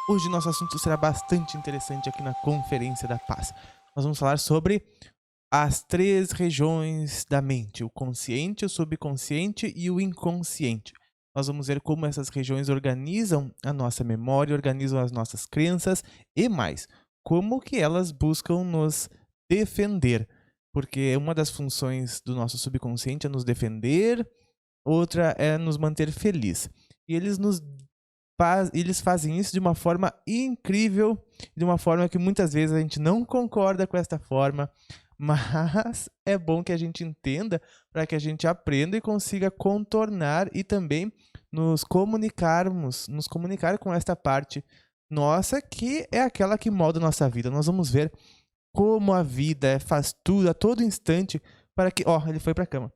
Hoje nosso assunto será bastante interessante aqui na Conferência da Paz. Nós vamos falar sobre as três regiões da mente: o consciente, o subconsciente e o inconsciente. Nós vamos ver como essas regiões organizam a nossa memória, organizam as nossas crenças e mais, como que elas buscam nos defender. Porque uma das funções do nosso subconsciente é nos defender, outra é nos manter feliz. E eles fazem isso de uma forma incrível, de uma forma que muitas vezes a gente não concorda com esta forma, mas é bom que a gente entenda para que a gente aprenda e consiga contornar e também nos comunicar com esta parte nossa que é aquela que molda a nossa vida. Nós vamos ver como a vida faz tudo a todo instante para que, ele foi para a cama,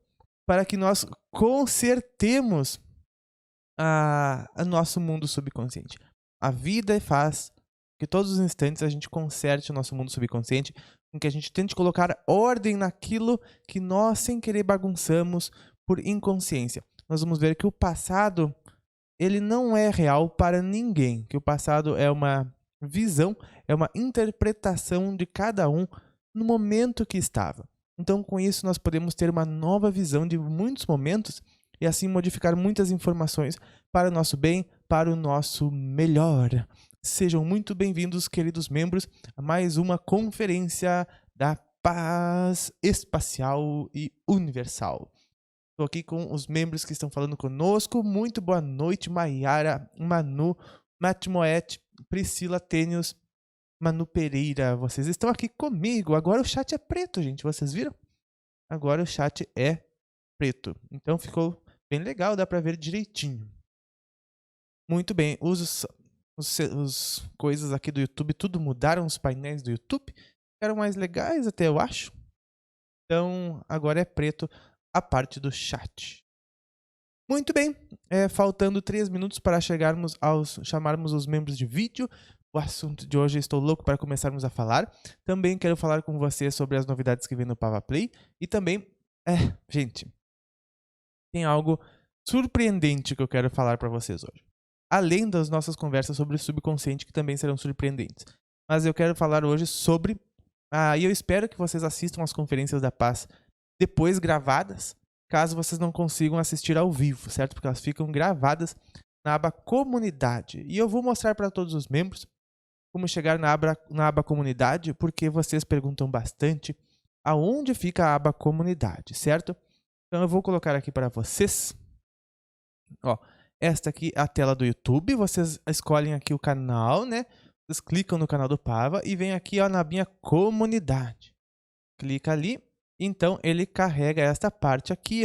para que nós consertemos a nosso mundo subconsciente. A vida faz que todos os instantes a gente conserte o nosso mundo subconsciente, com que a gente tente colocar ordem naquilo que nós, sem querer, bagunçamos por inconsciência. Nós vamos ver que o passado, ele não é real para ninguém, que o passado é uma visão, é uma interpretação de cada um no momento que estava. Então, com isso, nós podemos ter uma nova visão de muitos momentos e assim modificar muitas informações para o nosso bem, para o nosso melhor. Sejam muito bem-vindos, queridos membros, a mais uma conferência da paz espacial e universal. Estou aqui com os membros que estão falando conosco. Muito boa noite, Maiara, Manu, Matmoet, Priscila Tênios, Manu Pereira. Vocês estão aqui comigo. Agora o chat é preto, gente. Vocês viram? Agora o chat é preto. Então ficou bem legal, dá para ver direitinho. Muito bem. Os coisas aqui do YouTube, tudo mudaram, os painéis do YouTube. Ficaram mais legais até, eu acho. Então, agora é preto a parte do chat. Muito bem, faltando 3 minutos para chamarmos os membros de vídeo. O assunto de hoje, estou louco para começarmos a falar. Também quero falar com você sobre as novidades que vem no Pava Play. E também, gente, tem algo surpreendente que eu quero falar para vocês hoje. Além das nossas conversas sobre o subconsciente, que também serão surpreendentes. Mas eu quero falar hoje sobre... e eu espero que vocês assistam as conferências da paz depois gravadas, caso vocês não consigam assistir ao vivo, certo? Porque elas ficam gravadas na aba comunidade. E eu vou mostrar para todos os membros como chegar na aba comunidade, porque vocês perguntam bastante aonde fica a aba comunidade, certo? Então eu vou colocar aqui para vocês. Esta aqui é a tela do YouTube. Vocês escolhem aqui o canal, né? Vocês clicam no canal do Pava e vem aqui na minha comunidade. Clica ali. Então, ele carrega esta parte aqui,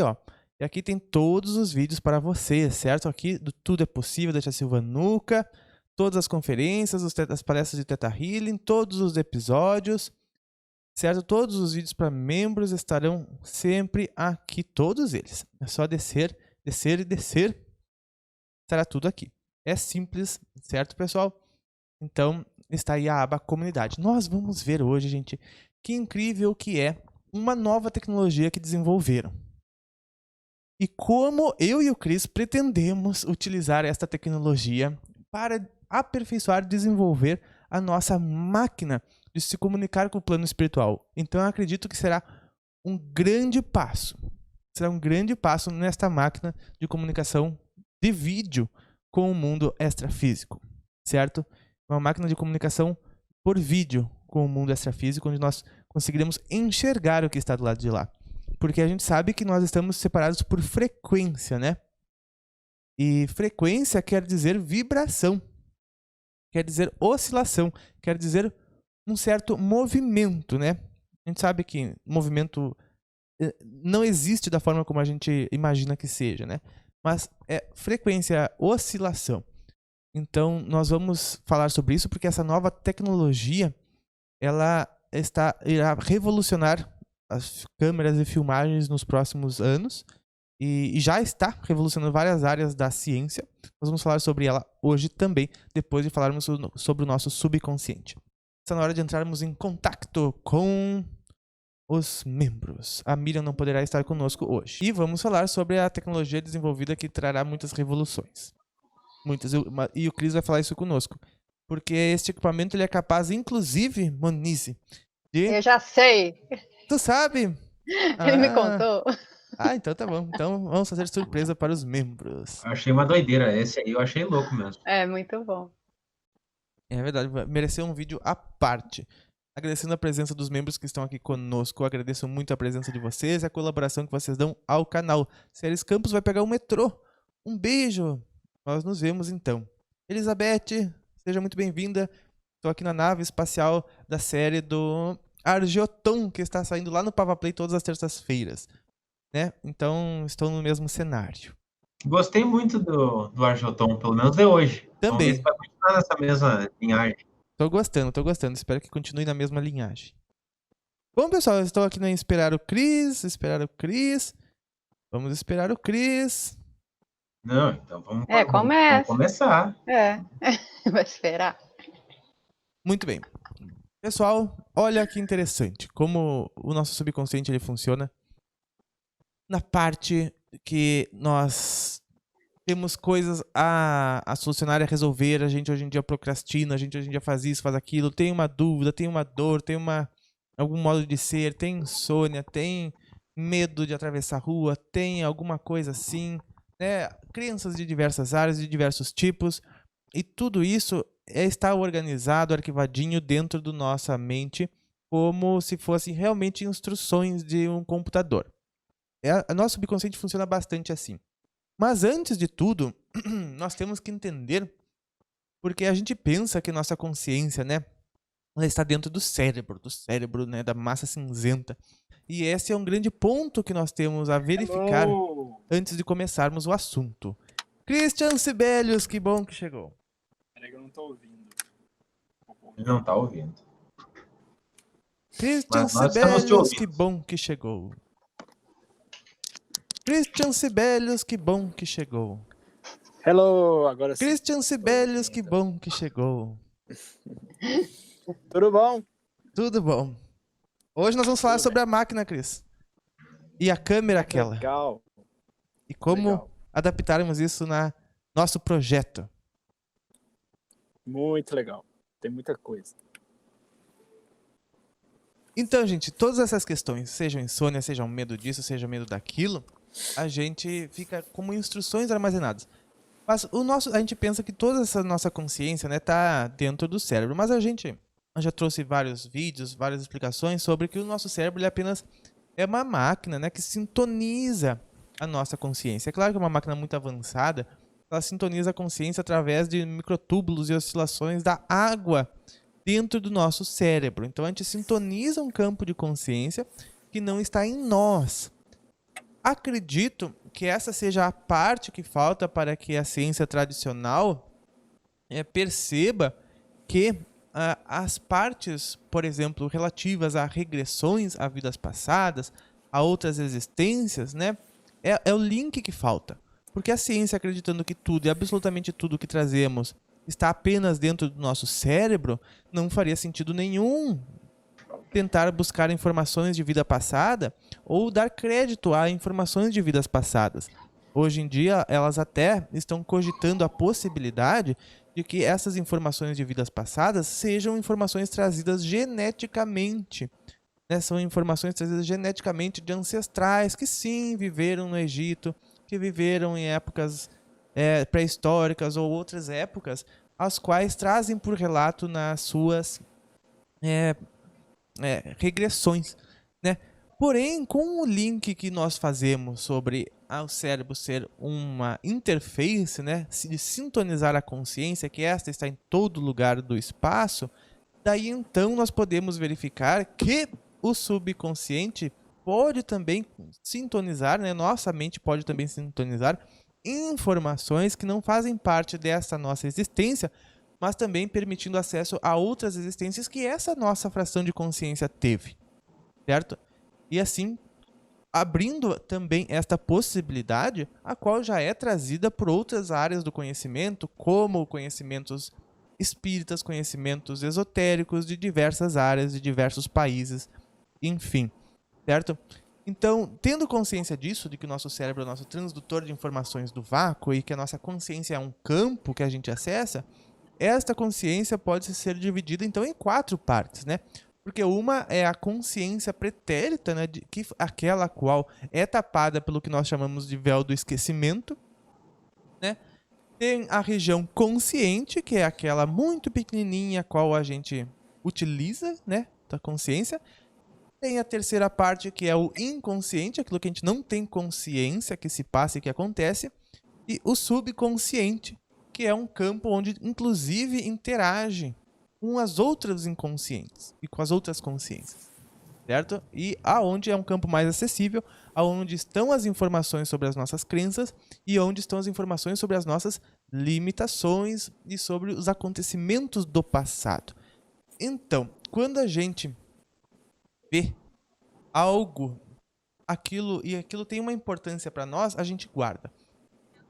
E aqui tem todos os vídeos para vocês, certo? Aqui do Tudo é Possível, da Tia Silva Nuca, todas as conferências, as palestras de Theta Healing, todos os episódios, certo? Todos os vídeos para membros estarão sempre aqui, todos eles. É só descer, descer e descer. Estará tudo aqui. É simples, certo, pessoal? Então, está aí a aba comunidade. Nós vamos ver hoje, gente, que incrível que é uma nova tecnologia que desenvolveram. E como eu e o Chris pretendemos utilizar esta tecnologia para aperfeiçoar e desenvolver a nossa máquina de se comunicar com o plano espiritual. Então eu acredito que será um grande passo. Será um grande passo nesta máquina de comunicação de vídeo com o mundo extrafísico, certo? Uma máquina de comunicação por vídeo com o mundo extrafísico, onde nós conseguiremos enxergar o que está do lado de lá. Porque a gente sabe que nós estamos separados por frequência, né? E frequência quer dizer vibração, quer dizer oscilação, quer dizer um certo movimento, né? A gente sabe que movimento não existe da forma como a gente imagina que seja, né? Mas é frequência, oscilação. Então, nós vamos falar sobre isso porque essa nova tecnologia ela irá revolucionar as câmeras e filmagens nos próximos anos e já está revolucionando várias áreas da ciência. Nós vamos falar sobre ela hoje também, depois de falarmos sobre o nosso subconsciente. Está na hora de entrarmos em contato com os membros. A Miriam não poderá estar conosco hoje. E vamos falar sobre a tecnologia desenvolvida que trará muitas revoluções. Muitas. E o Chris vai falar isso conosco. porque este equipamento ele é capaz, inclusive, Monize, de... Eu já sei. Tu sabe? Ele me Ah, contou. então tá bom. Então vamos fazer surpresa para os membros. Achei uma doideira. Esse aí eu achei louco mesmo. É muito bom. É verdade, mereceu um vídeo à parte. Agradecendo a presença dos membros que estão aqui conosco. Eu agradeço muito a presença de vocês e a colaboração que vocês dão ao canal. Ceres Campos vai pegar o metrô. Um beijo. Nós nos vemos então. Elizabeth, seja muito bem-vinda. Estou aqui na nave espacial da série do Argioton, que está saindo lá no Pava Play todas as terças-feiras. Né? Então, estou no mesmo cenário. Gostei muito do Arjoton, pelo menos de hoje. Vamos ver Também. se vai continuar nessa mesma linhagem. Tô gostando. Espero que continue na mesma linhagem. Bom, pessoal, eu estou aqui na esperar o Cris. Vamos esperar o Cris. Não, então vamos começa. começar. Vai esperar. Muito bem. Pessoal, olha que interessante como o nosso subconsciente ele funciona na parte que nós temos coisas a solucionar e a resolver. A gente hoje em dia procrastina, a gente hoje em dia faz isso, faz aquilo, tem uma dúvida, tem uma dor, tem algum modo de ser, tem insônia, tem medo de atravessar a rua, tem alguma coisa assim, né? Crenças de diversas áreas, de diversos tipos, e tudo isso está organizado, arquivadinho dentro da nossa mente, como se fossem realmente instruções de um computador. O nosso subconsciente funciona bastante assim. Mas antes de tudo, nós temos que entender porque a gente pensa que nossa consciência, né, ela está dentro do cérebro, né, da massa cinzenta. E esse é um grande ponto que nós temos a verificar antes de começarmos o assunto. Christian Sibelius, que bom que chegou. Peraí que eu não tô ouvindo. Ele não tá ouvindo. Christian Mas nós estamos te Sibelius, ouvindo. que bom que chegou. Christian Sibelius, que bom que chegou. Hello, agora sim. Christian Sibelius, que bom que chegou. Tudo bom? Tudo bom. Hoje nós vamos falar sobre a máquina, Cris. E a câmera aquela. Legal. E como Legal. adaptarmos isso na nosso projeto. Muito legal. Tem muita coisa. Então, gente, todas essas questões, sejam insônia, sejam medo disso, seja medo daquilo, a gente fica como instruções armazenadas. Mas a gente pensa que toda essa nossa consciência, né, tá dentro do cérebro. Mas eu já trouxe vários vídeos, várias explicações sobre que o nosso cérebro ele apenas é uma máquina, né, que sintoniza a nossa consciência. É claro que é uma máquina muito avançada, ela sintoniza a consciência através de microtúbulos e oscilações da água dentro do nosso cérebro. Então a gente sintoniza um campo de consciência que não está em nós. Acredito que essa seja a parte que falta para que a ciência tradicional perceba que as partes, por exemplo, relativas a regressões a vidas passadas, a outras existências, né, é o link que falta. Porque a ciência acreditando que tudo e absolutamente tudo que trazemos está apenas dentro do nosso cérebro, não faria sentido nenhum tentar buscar informações de vida passada ou dar crédito a informações de vidas passadas. Hoje em dia, elas até estão cogitando a possibilidade de que essas informações de vidas passadas sejam informações trazidas geneticamente. Né? São informações trazidas geneticamente de ancestrais que sim, viveram no Egito, que viveram em épocas pré-históricas ou outras épocas, as quais trazem por relato nas suas regressões, né? Porém, com o link que nós fazemos sobre o cérebro ser uma interface, né, de sintonizar a consciência, que esta está em todo lugar do espaço, daí então nós podemos verificar que o subconsciente pode também sintonizar, né, nossa mente pode também sintonizar informações que não fazem parte dessa nossa existência, mas também permitindo acesso a outras existências que essa nossa fração de consciência teve, certo? E assim, abrindo também esta possibilidade, a qual já é trazida por outras áreas do conhecimento, como conhecimentos espíritas, conhecimentos esotéricos de diversas áreas, de diversos países, enfim, certo? Então, tendo consciência disso, de que o nosso cérebro é o nosso transdutor de informações do vácuo e que a nossa consciência é um campo que a gente acessa, esta consciência pode ser dividida então em 4 partes, né? Porque uma é a consciência pretérita, né, aquela qual é tapada pelo que nós chamamos de véu do esquecimento, né? Tem a região consciente, que é aquela muito pequenininha a qual a gente utiliza, né, da consciência. Tem a terceira parte, que é o inconsciente, aquilo que a gente não tem consciência que se passa e que acontece. E o subconsciente, que é um campo onde, inclusive, interage com as outras inconscientes e com as outras consciências, certo? E aonde é um campo mais acessível, aonde estão as informações sobre as nossas crenças e onde estão as informações sobre as nossas limitações e sobre os acontecimentos do passado. Então, quando a gente vê algo, aquilo tem uma importância para nós, a gente guarda.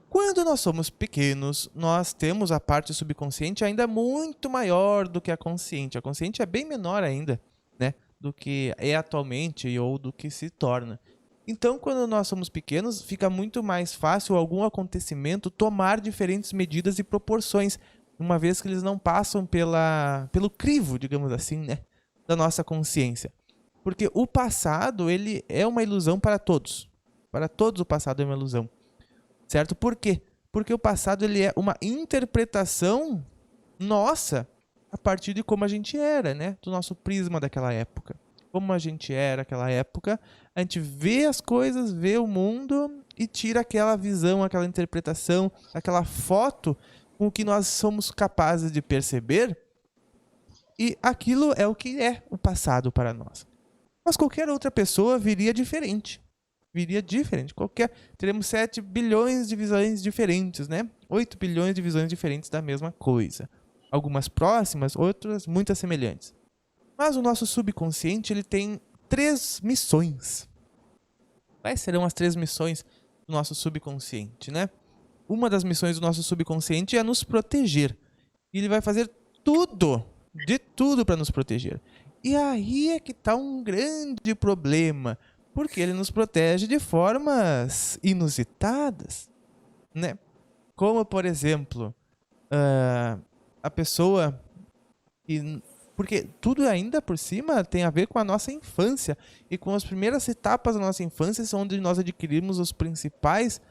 Quando nós somos pequenos, nós temos a parte subconsciente ainda muito maior do que a consciente. A consciente é bem menor ainda, né, do que é atualmente ou do que se torna. Então, quando nós somos pequenos, fica muito mais fácil algum acontecimento tomar diferentes medidas e proporções, uma vez que eles não passam pelo crivo, digamos assim, né, da nossa consciência. Porque o passado, ele é uma ilusão para todos. Para todos o passado é uma ilusão. Certo? Por quê? Porque o passado ele é uma interpretação nossa a partir de como a gente era, né? Do nosso prisma daquela época. Como a gente era naquela época, a gente vê as coisas, vê o mundo e tira aquela visão, aquela interpretação, aquela foto com o que nós somos capazes de perceber, e aquilo é o que é o passado para nós. Mas qualquer outra pessoa viria diferente. Teremos 7 bilhões de visões diferentes, né? 8 bilhões de visões diferentes da mesma coisa. Algumas próximas, outras muito semelhantes. Mas o nosso subconsciente, ele tem 3 missões. Quais serão as 3 missões do nosso subconsciente, né? Uma das missões do nosso subconsciente é nos proteger. E ele vai fazer de tudo para nos proteger. E aí é que está um grande problema. Porque ele nos protege de formas inusitadas, né? Como, por exemplo, a pessoa... Porque tudo ainda por cima tem a ver com a nossa infância. E com as primeiras etapas da nossa infância são onde nós adquirimos os principais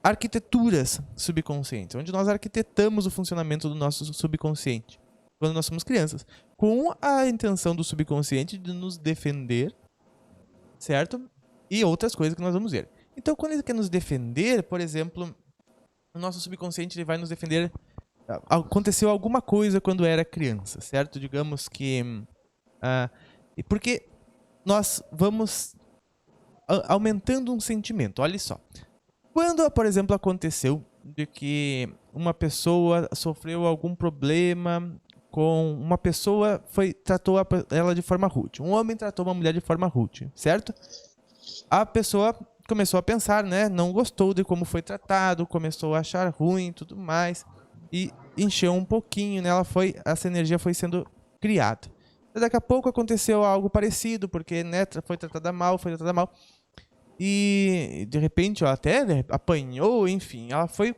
arquiteturas subconscientes. Onde nós arquitetamos o funcionamento do nosso subconsciente. Quando nós somos crianças. Com a intenção do subconsciente de nos defender, certo? E outras coisas que nós vamos ver. Então, quando ele quer nos defender, por exemplo, o nosso subconsciente ele vai nos defender. Aconteceu alguma coisa quando era criança, certo? Digamos que... porque nós vamos aumentando um sentimento. Olha só. Quando, por exemplo, aconteceu de que uma pessoa sofreu algum problema com uma pessoa, tratou ela de forma rude. Um homem tratou uma mulher de forma rude, certo? A pessoa começou a pensar, né? Não gostou de como foi tratado, começou a achar ruim e tudo mais. E encheu um pouquinho, né? Essa energia foi sendo criada. Daqui a pouco aconteceu algo parecido, porque, né, foi tratada mal. E, de repente, ela até, né, apanhou, enfim. Ela foi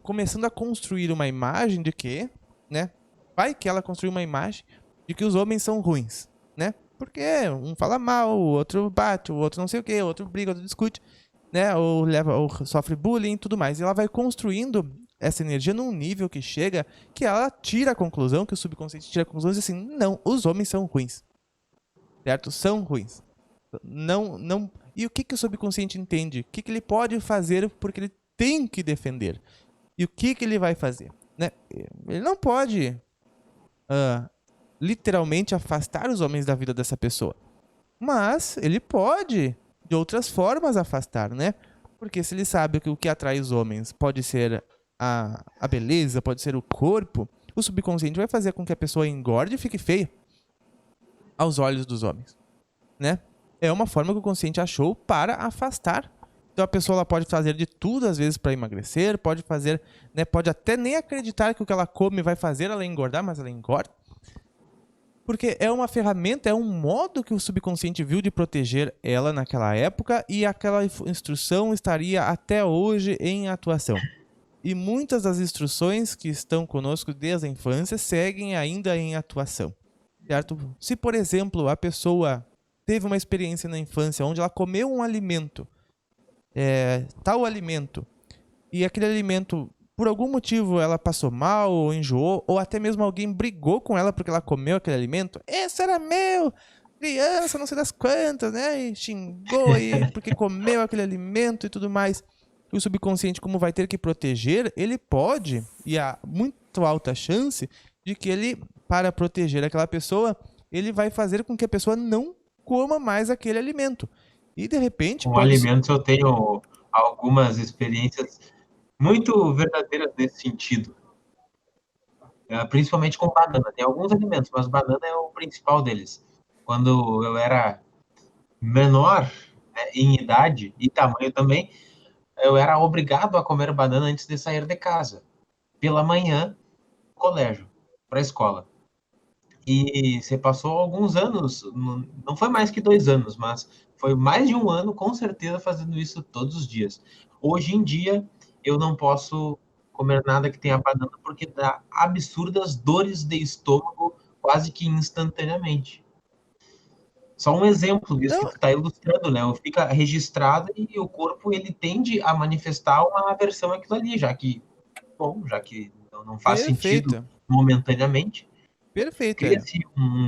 começando a construir uma imagem de que, né? Vai que ela construiu uma imagem de que os homens são ruins, né? Porque um fala mal, o outro bate, o outro não sei o que, o outro briga, o outro discute, né? Ou sofre bullying e tudo mais. E ela vai construindo essa energia num nível que chega que ela tira a conclusão, que o subconsciente tira a conclusão e diz assim, não, os homens são ruins. Certo? São ruins. Não. E o que o subconsciente entende? O que ele pode fazer porque ele tem que defender? E o que ele vai fazer? Né? Ele não pode... literalmente afastar os homens da vida dessa pessoa. Mas ele pode, de outras formas, afastar, né? Porque se ele sabe que o que atrai os homens pode ser a beleza, pode ser o corpo, o subconsciente vai fazer com que a pessoa engorde e fique feia aos olhos dos homens, né? É uma forma que o consciente achou para afastar. Então a pessoa ela pode fazer de tudo às vezes para emagrecer, pode fazer, né, pode até nem acreditar que o que ela come vai fazer ela engordar, mas ela engorda. Porque é uma ferramenta, é um modo que o subconsciente viu de proteger ela naquela época e aquela instrução estaria até hoje em atuação. E muitas das instruções que estão conosco desde a infância seguem ainda em atuação, certo? Se, por exemplo, a pessoa teve uma experiência na infância onde ela comeu um alimento, tal alimento, e aquele alimento, por algum motivo, ela passou mal ou enjoou, ou até mesmo alguém brigou com ela porque ela comeu aquele alimento, esse era meu, criança, não sei das quantas, né? E xingou aí porque comeu aquele alimento e tudo mais. O subconsciente, como vai ter que proteger, ele pode, e há muito alta chance de que ele, para proteger aquela pessoa, ele vai fazer com que a pessoa não coma mais aquele alimento. E de repente Com pode... alimentos eu tenho algumas experiências muito verdadeiras nesse sentido. Principalmente com banana. Tem alguns alimentos, mas banana é o principal deles. Quando eu era menor, né, em idade e tamanho também, eu era obrigado a comer banana antes de sair de casa. Pela manhã, colégio, para a escola. E você passou alguns anos, não foi mais que 2 anos, mas foi mais de 1 ano, com certeza, fazendo isso todos os dias. Hoje em dia, eu não posso comer nada que tenha banana, porque dá absurdas dores de estômago quase que instantaneamente. Só um exemplo disso que Não, tu está ilustrando, né? Fica registrado e o corpo ele tende a manifestar uma aversão àquilo ali, já que não faz sentido perfeito. momentaneamente. Perfeito, Hélio. Cria-se,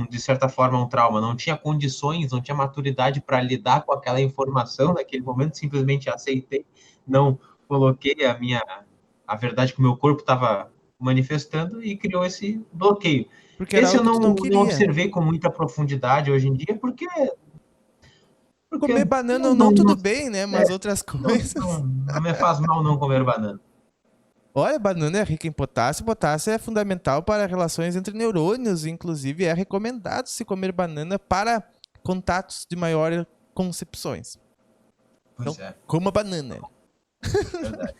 de certa forma, um trauma. Não tinha condições, não tinha maturidade para lidar com aquela informação naquele momento, simplesmente aceitei, não coloquei a verdade que o meu corpo estava manifestando e criou esse bloqueio. Porque era Esse algo eu que tu não não queria. observei com muita profundidade hoje em dia, porque Comer banana não, ou não, não, tudo não, bem, né? Mas outras coisas... não me faz mal não comer banana. Olha, banana é rica em potássio. Potássio é fundamental para relações entre neurônios. Inclusive, é recomendado se comer banana para contatos de maior concepções. Então, Pois é, coma banana. verdade.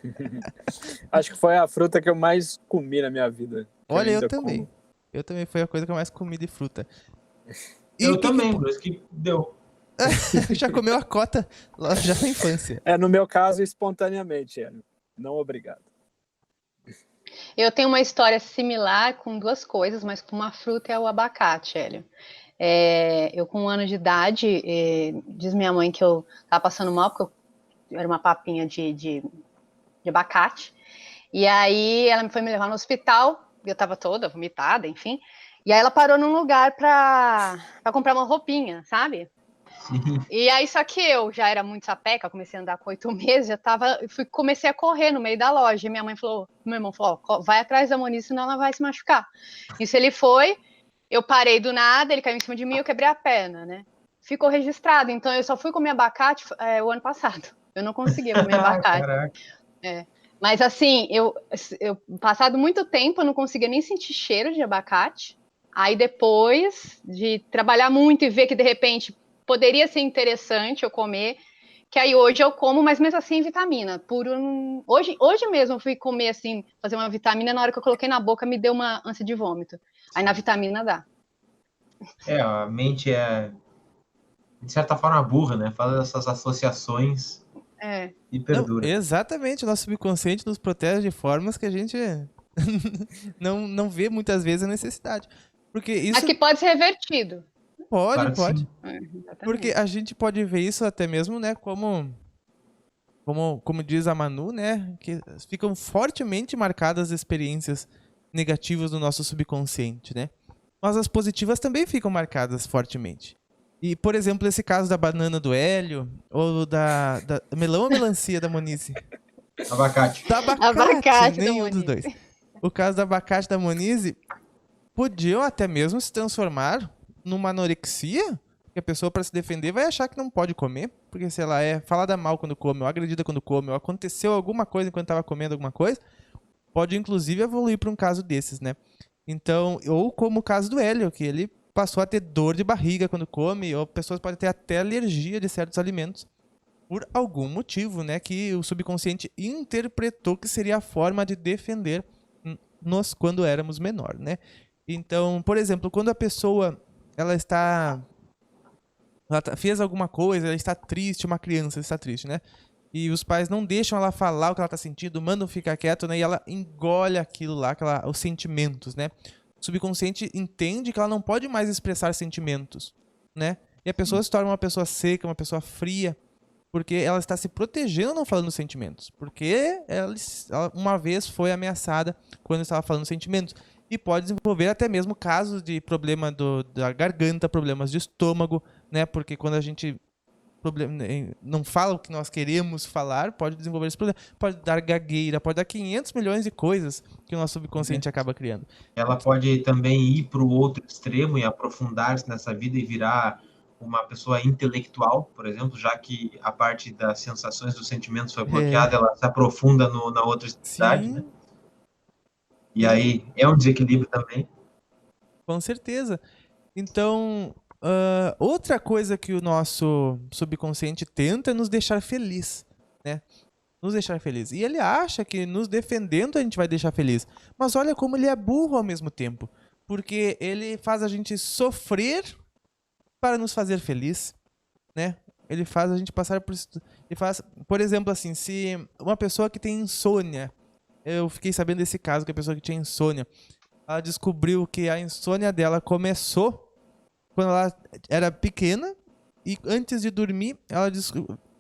Acho que foi a fruta que eu mais comi na minha vida. Que Olha, eu ainda também. como. Eu também foi a coisa que eu mais comi de fruta. E o Eu que que... também, por isso que deu. Já comeu a cota lá já na infância. No meu caso, espontaneamente, não obrigado. Eu tenho uma história similar com duas coisas, mas com uma fruta é o abacate, Hélio. Eu, com 1 ano de idade, diz minha mãe que eu estava passando mal, porque eu era uma papinha de abacate. E aí ela foi me levar no hospital, e eu estava toda vomitada, enfim. E aí ela parou num lugar para comprar uma roupinha, sabe? Sim. E aí, só que eu já era muito sapeca, comecei a andar com 8 meses, comecei a correr no meio da loja. E meu irmão falou, ó, vai atrás da Moniz, senão ela vai se machucar. Isso ele foi, eu parei do nada, ele caiu em cima de mim, eu quebrei a perna, né? Ficou registrado, então eu só fui comer abacate o ano passado. Eu não conseguia comer abacate. Caraca. Mas assim, eu passado muito tempo, eu não conseguia nem sentir cheiro de abacate. Aí depois de trabalhar muito e ver que de repente poderia ser interessante eu comer, que aí hoje eu como, mas mesmo assim vitamina. Hoje mesmo eu fui comer assim, fazer uma vitamina, na hora que eu coloquei na boca me deu uma ânsia de vômito. Aí na vitamina dá. A mente é, de certa forma, burra, né? Faz essas associações e Não, perdura. exatamente. O nosso subconsciente nos protege de formas que a gente não vê muitas vezes a necessidade. Porque isso Mas que pode ser revertido. Claro que pode. sim. Exatamente. Porque a gente pode ver isso até mesmo, né, como diz a Manu, né, que ficam fortemente marcadas as experiências negativas do nosso subconsciente, né? Mas as positivas também ficam marcadas fortemente. E, por exemplo, esse caso da banana do Hélio, ou da melão ou melancia da Monize? Abacate. Da abacate, Abacate da nenhum dos Monize. dois. O caso do abacate da Monize podiam até mesmo se transformar numa anorexia, que a pessoa, para se defender, vai achar que não pode comer, porque se ela é falada mal quando come, ou agredida quando come, ou aconteceu alguma coisa enquanto estava comendo alguma coisa, pode inclusive evoluir para um caso desses, né? Então, ou como o caso do Hélio, que ele passou a ter dor de barriga quando come, ou pessoas podem ter até alergia de certos alimentos, por algum motivo, né, que o subconsciente interpretou que seria a forma de defender nós quando éramos menor, né? Então, por exemplo, quando a pessoa fez alguma coisa, ela está triste, uma criança está triste, né? e os pais não deixam ela falar o que ela tá sentindo, mandam ficar quieto, né? E ela engole aquilo lá, os sentimentos, né? O subconsciente entende que ela não pode mais expressar sentimentos, né? E a pessoa se torna uma pessoa seca, uma pessoa fria, porque ela está se protegendo não falando sentimentos. Porque ela uma vez foi ameaçada quando estava falando sentimentos. E pode desenvolver até mesmo casos de problema da garganta, problemas de estômago, né? Porque quando a gente não fala o que nós queremos falar, pode desenvolver esse problema. Pode dar gagueira, pode dar 500 milhões de coisas que o nosso subconsciente acaba criando. Ela pode também ir para o outro extremo e aprofundar-se nessa vida e virar uma pessoa intelectual, por exemplo, já que a parte das sensações, dos sentimentos foi bloqueada, ela se aprofunda na outra extremidade, né? E aí é um desequilíbrio também. Com certeza. Então, outra coisa que o nosso subconsciente tenta é nos deixar feliz, né? Nos deixar feliz. E ele acha que nos defendendo a gente vai deixar feliz. Mas olha como ele é burro ao mesmo tempo. Porque ele faz a gente sofrer para nos fazer feliz, né? Ele faz a gente passar por isso. Ele faz, por exemplo, assim, se uma pessoa que tem insônia, eu fiquei sabendo desse caso, que a pessoa que tinha insônia, ela descobriu que a insônia dela começou quando ela era pequena e antes de dormir, ela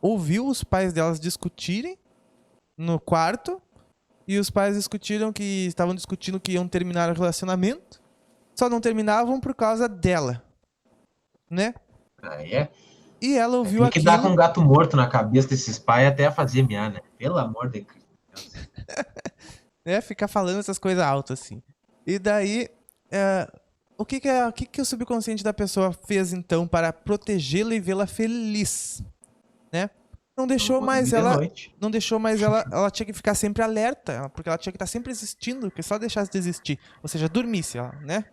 ouviu os pais delas discutirem no quarto e os pais estavam discutindo que iam terminar o relacionamento, só não terminavam por causa dela, né? Aí é. E ela ouviu Tem que dar com um gato morto na cabeça desses pais até fazer miar, né? Pelo amor de Deus. Né? Ficar falando essas coisas altas assim. E daí, o que o subconsciente da pessoa fez então para protegê-la e vê-la feliz, né? Não deixou mais ela, ela tinha que ficar sempre alerta, porque ela tinha que estar sempre existindo, porque se ela deixasse de existir, ou seja, dormisse, né?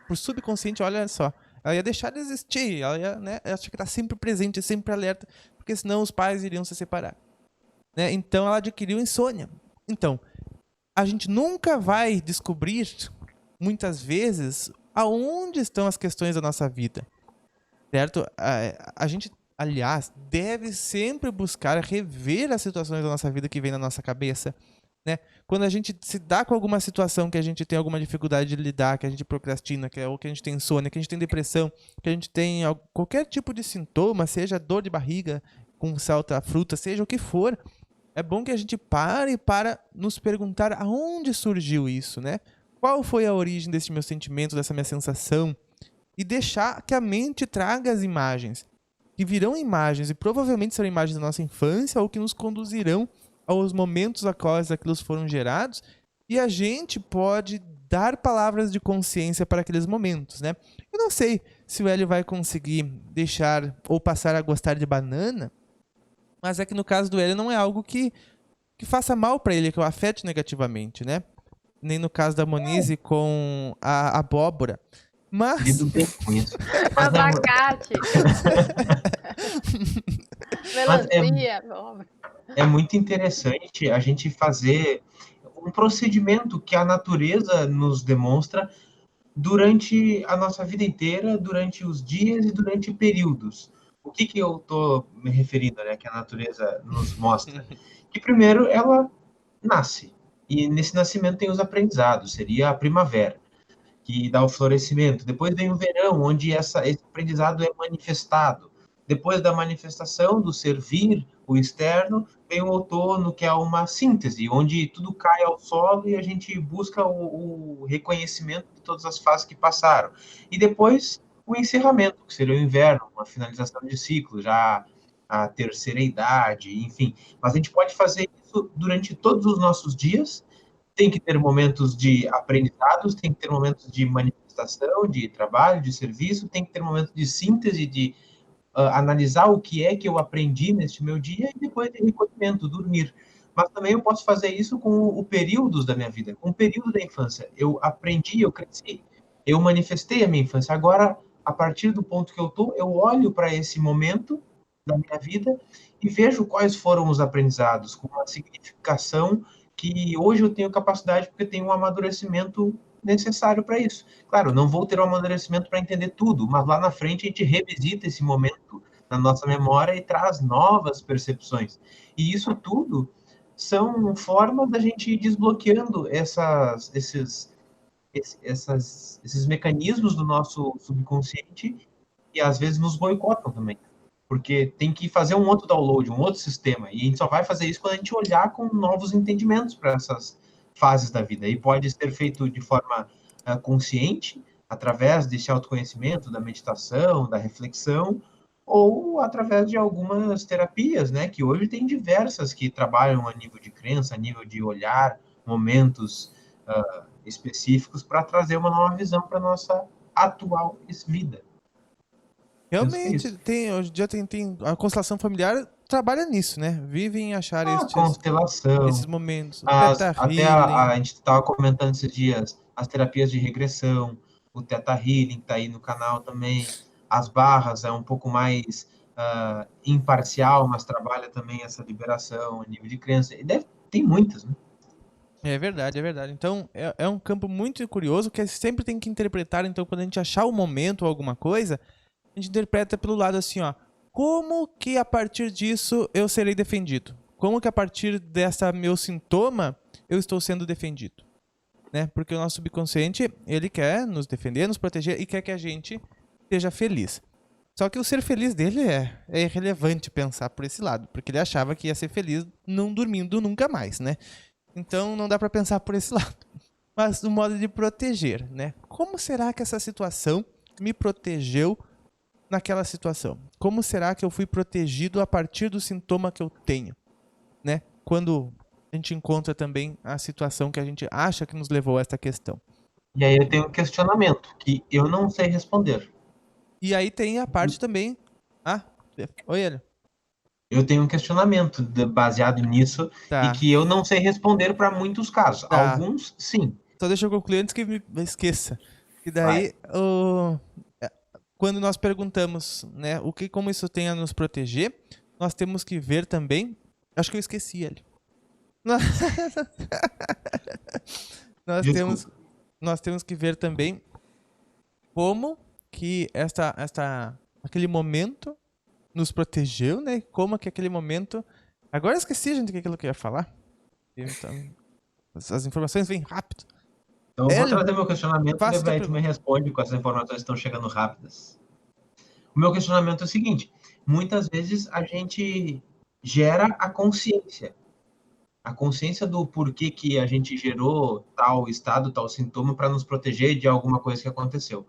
Por subconsciente, olha só, ela ia deixar de existir, ela tinha que estar sempre presente, sempre alerta, porque senão os pais iriam se separar, né? Então ela adquiriu insônia. Então, a gente nunca vai descobrir, muitas vezes, aonde estão as questões da nossa vida, certo? A gente, aliás, deve sempre buscar rever as situações da nossa vida que vem na nossa cabeça, né? Quando a gente se dá com alguma situação que a gente tem alguma dificuldade de lidar, que a gente procrastina, ou que a gente tem insônia, que a gente tem depressão, que a gente tem qualquer tipo de sintoma, seja dor de barriga com salta fruta, seja o que for, é bom que a gente pare para nos perguntar aonde surgiu isso, né? Qual foi a origem desse meu sentimento, dessa minha sensação? E deixar que a mente traga as imagens, que virão imagens e provavelmente serão imagens da nossa infância ou que nos conduzirão aos momentos a quais aqueles foram gerados, e a gente pode dar palavras de consciência para aqueles momentos, né? Eu não sei se o Hélio vai conseguir deixar ou passar a gostar de banana, mas é que no caso do Hélio não é algo que faça mal para ele, que o afete negativamente, né? Nem no caso da Monize com a abóbora. Mas... Lido bem com isso. Abacate. Melancia. É muito interessante a gente fazer um procedimento que a natureza nos demonstra durante a nossa vida inteira, durante os dias e durante períodos. O que eu estou me referindo, né, que a natureza nos mostra? Que primeiro ela nasce, e nesse nascimento tem os aprendizados, seria a primavera, que dá o florescimento. Depois vem o verão, onde esse aprendizado é manifestado. Depois da manifestação, do servir, o externo, vem o outono, que é uma síntese, onde tudo cai ao solo e a gente busca o reconhecimento de todas as fases que passaram. E depois o encerramento, que seria o inverno, uma finalização de ciclo, já a terceira idade, enfim. Mas a gente pode fazer isso durante todos os nossos dias. Tem que ter momentos de aprendizados, tem que ter momentos de manifestação, de trabalho, de serviço, tem que ter momentos de síntese, de analisar o que é que eu aprendi neste meu dia e depois de recolhimento, dormir. Mas também eu posso fazer isso com o períodos da minha vida, com o período da infância. Eu aprendi, eu cresci, eu manifestei a minha infância. Agora, a partir do ponto que eu estou, eu olho para esse momento da minha vida e vejo quais foram os aprendizados, com uma significação que hoje eu tenho capacidade porque tenho um amadurecimento necessário para isso. Claro, não vou ter um amadurecimento para entender tudo, mas lá na frente a gente revisita esse momento na nossa memória e traz novas percepções. E isso tudo são formas da gente ir desbloqueando esses mecanismos do nosso subconsciente e às vezes nos boicotam também. Porque tem que fazer um outro download, um outro sistema. E a gente só vai fazer isso quando a gente olhar com novos entendimentos para essas fases da vida. E pode ser feito de forma consciente, através desse autoconhecimento, da meditação, da reflexão, ou através de algumas terapias, né? Que hoje tem diversas que trabalham a nível de crença, a nível de olhar, momentos específicos para trazer uma nova visão para nossa atual vida. Realmente, hoje em dia tem a constelação familiar trabalha nisso, né? Vive em achar constelação, esses momentos. até a gente estava comentando esses dias, as terapias de regressão, o Theta Healing está aí no canal também, as barras é um pouco mais imparcial, mas trabalha também essa liberação a nível de crença. E tem muitas, né? É verdade, é verdade. Então, é um campo muito curioso que sempre tem que interpretar. Então, quando a gente achar o momento ou alguma coisa, a gente interpreta pelo lado assim, ó. Como que a partir disso eu serei defendido? Como que a partir dessa meu sintoma eu estou sendo defendido? Né? Porque o nosso subconsciente, ele quer nos defender, nos proteger e quer que a gente seja feliz. Só que o ser feliz dele é irrelevante pensar por esse lado, porque ele achava que ia ser feliz não dormindo nunca mais, né? Então não dá para pensar por esse lado. Mas no modo de proteger, né? Como será que essa situação me protegeu naquela situação? Como será que eu fui protegido a partir do sintoma que eu tenho, né? Quando a gente encontra também a situação que a gente acha que nos levou a essa questão. E aí eu tenho um questionamento que eu não sei responder. E aí tem a parte também... Oi, Hélio. Eu tenho um questionamento baseado nisso e que eu não sei responder para muitos casos. Tá. Alguns, sim. Só deixa eu concluir antes que me esqueça. E daí, quando nós perguntamos, né, como isso tem a nos proteger, nós temos que ver também... Acho que eu esqueci ele. Nós temos que ver também como que aquele momento nos protegeu, né? Como que aquele momento... Agora eu esqueci, gente, aquilo que eu ia falar. Então, as informações vêm rápido. Então eu vou trazer meu questionamento e daí tu me responde com essas informações que estão chegando rápidas. O meu questionamento é o seguinte: muitas vezes a gente gera a consciência do porquê que a gente gerou tal estado, tal sintoma para nos proteger de alguma coisa que aconteceu.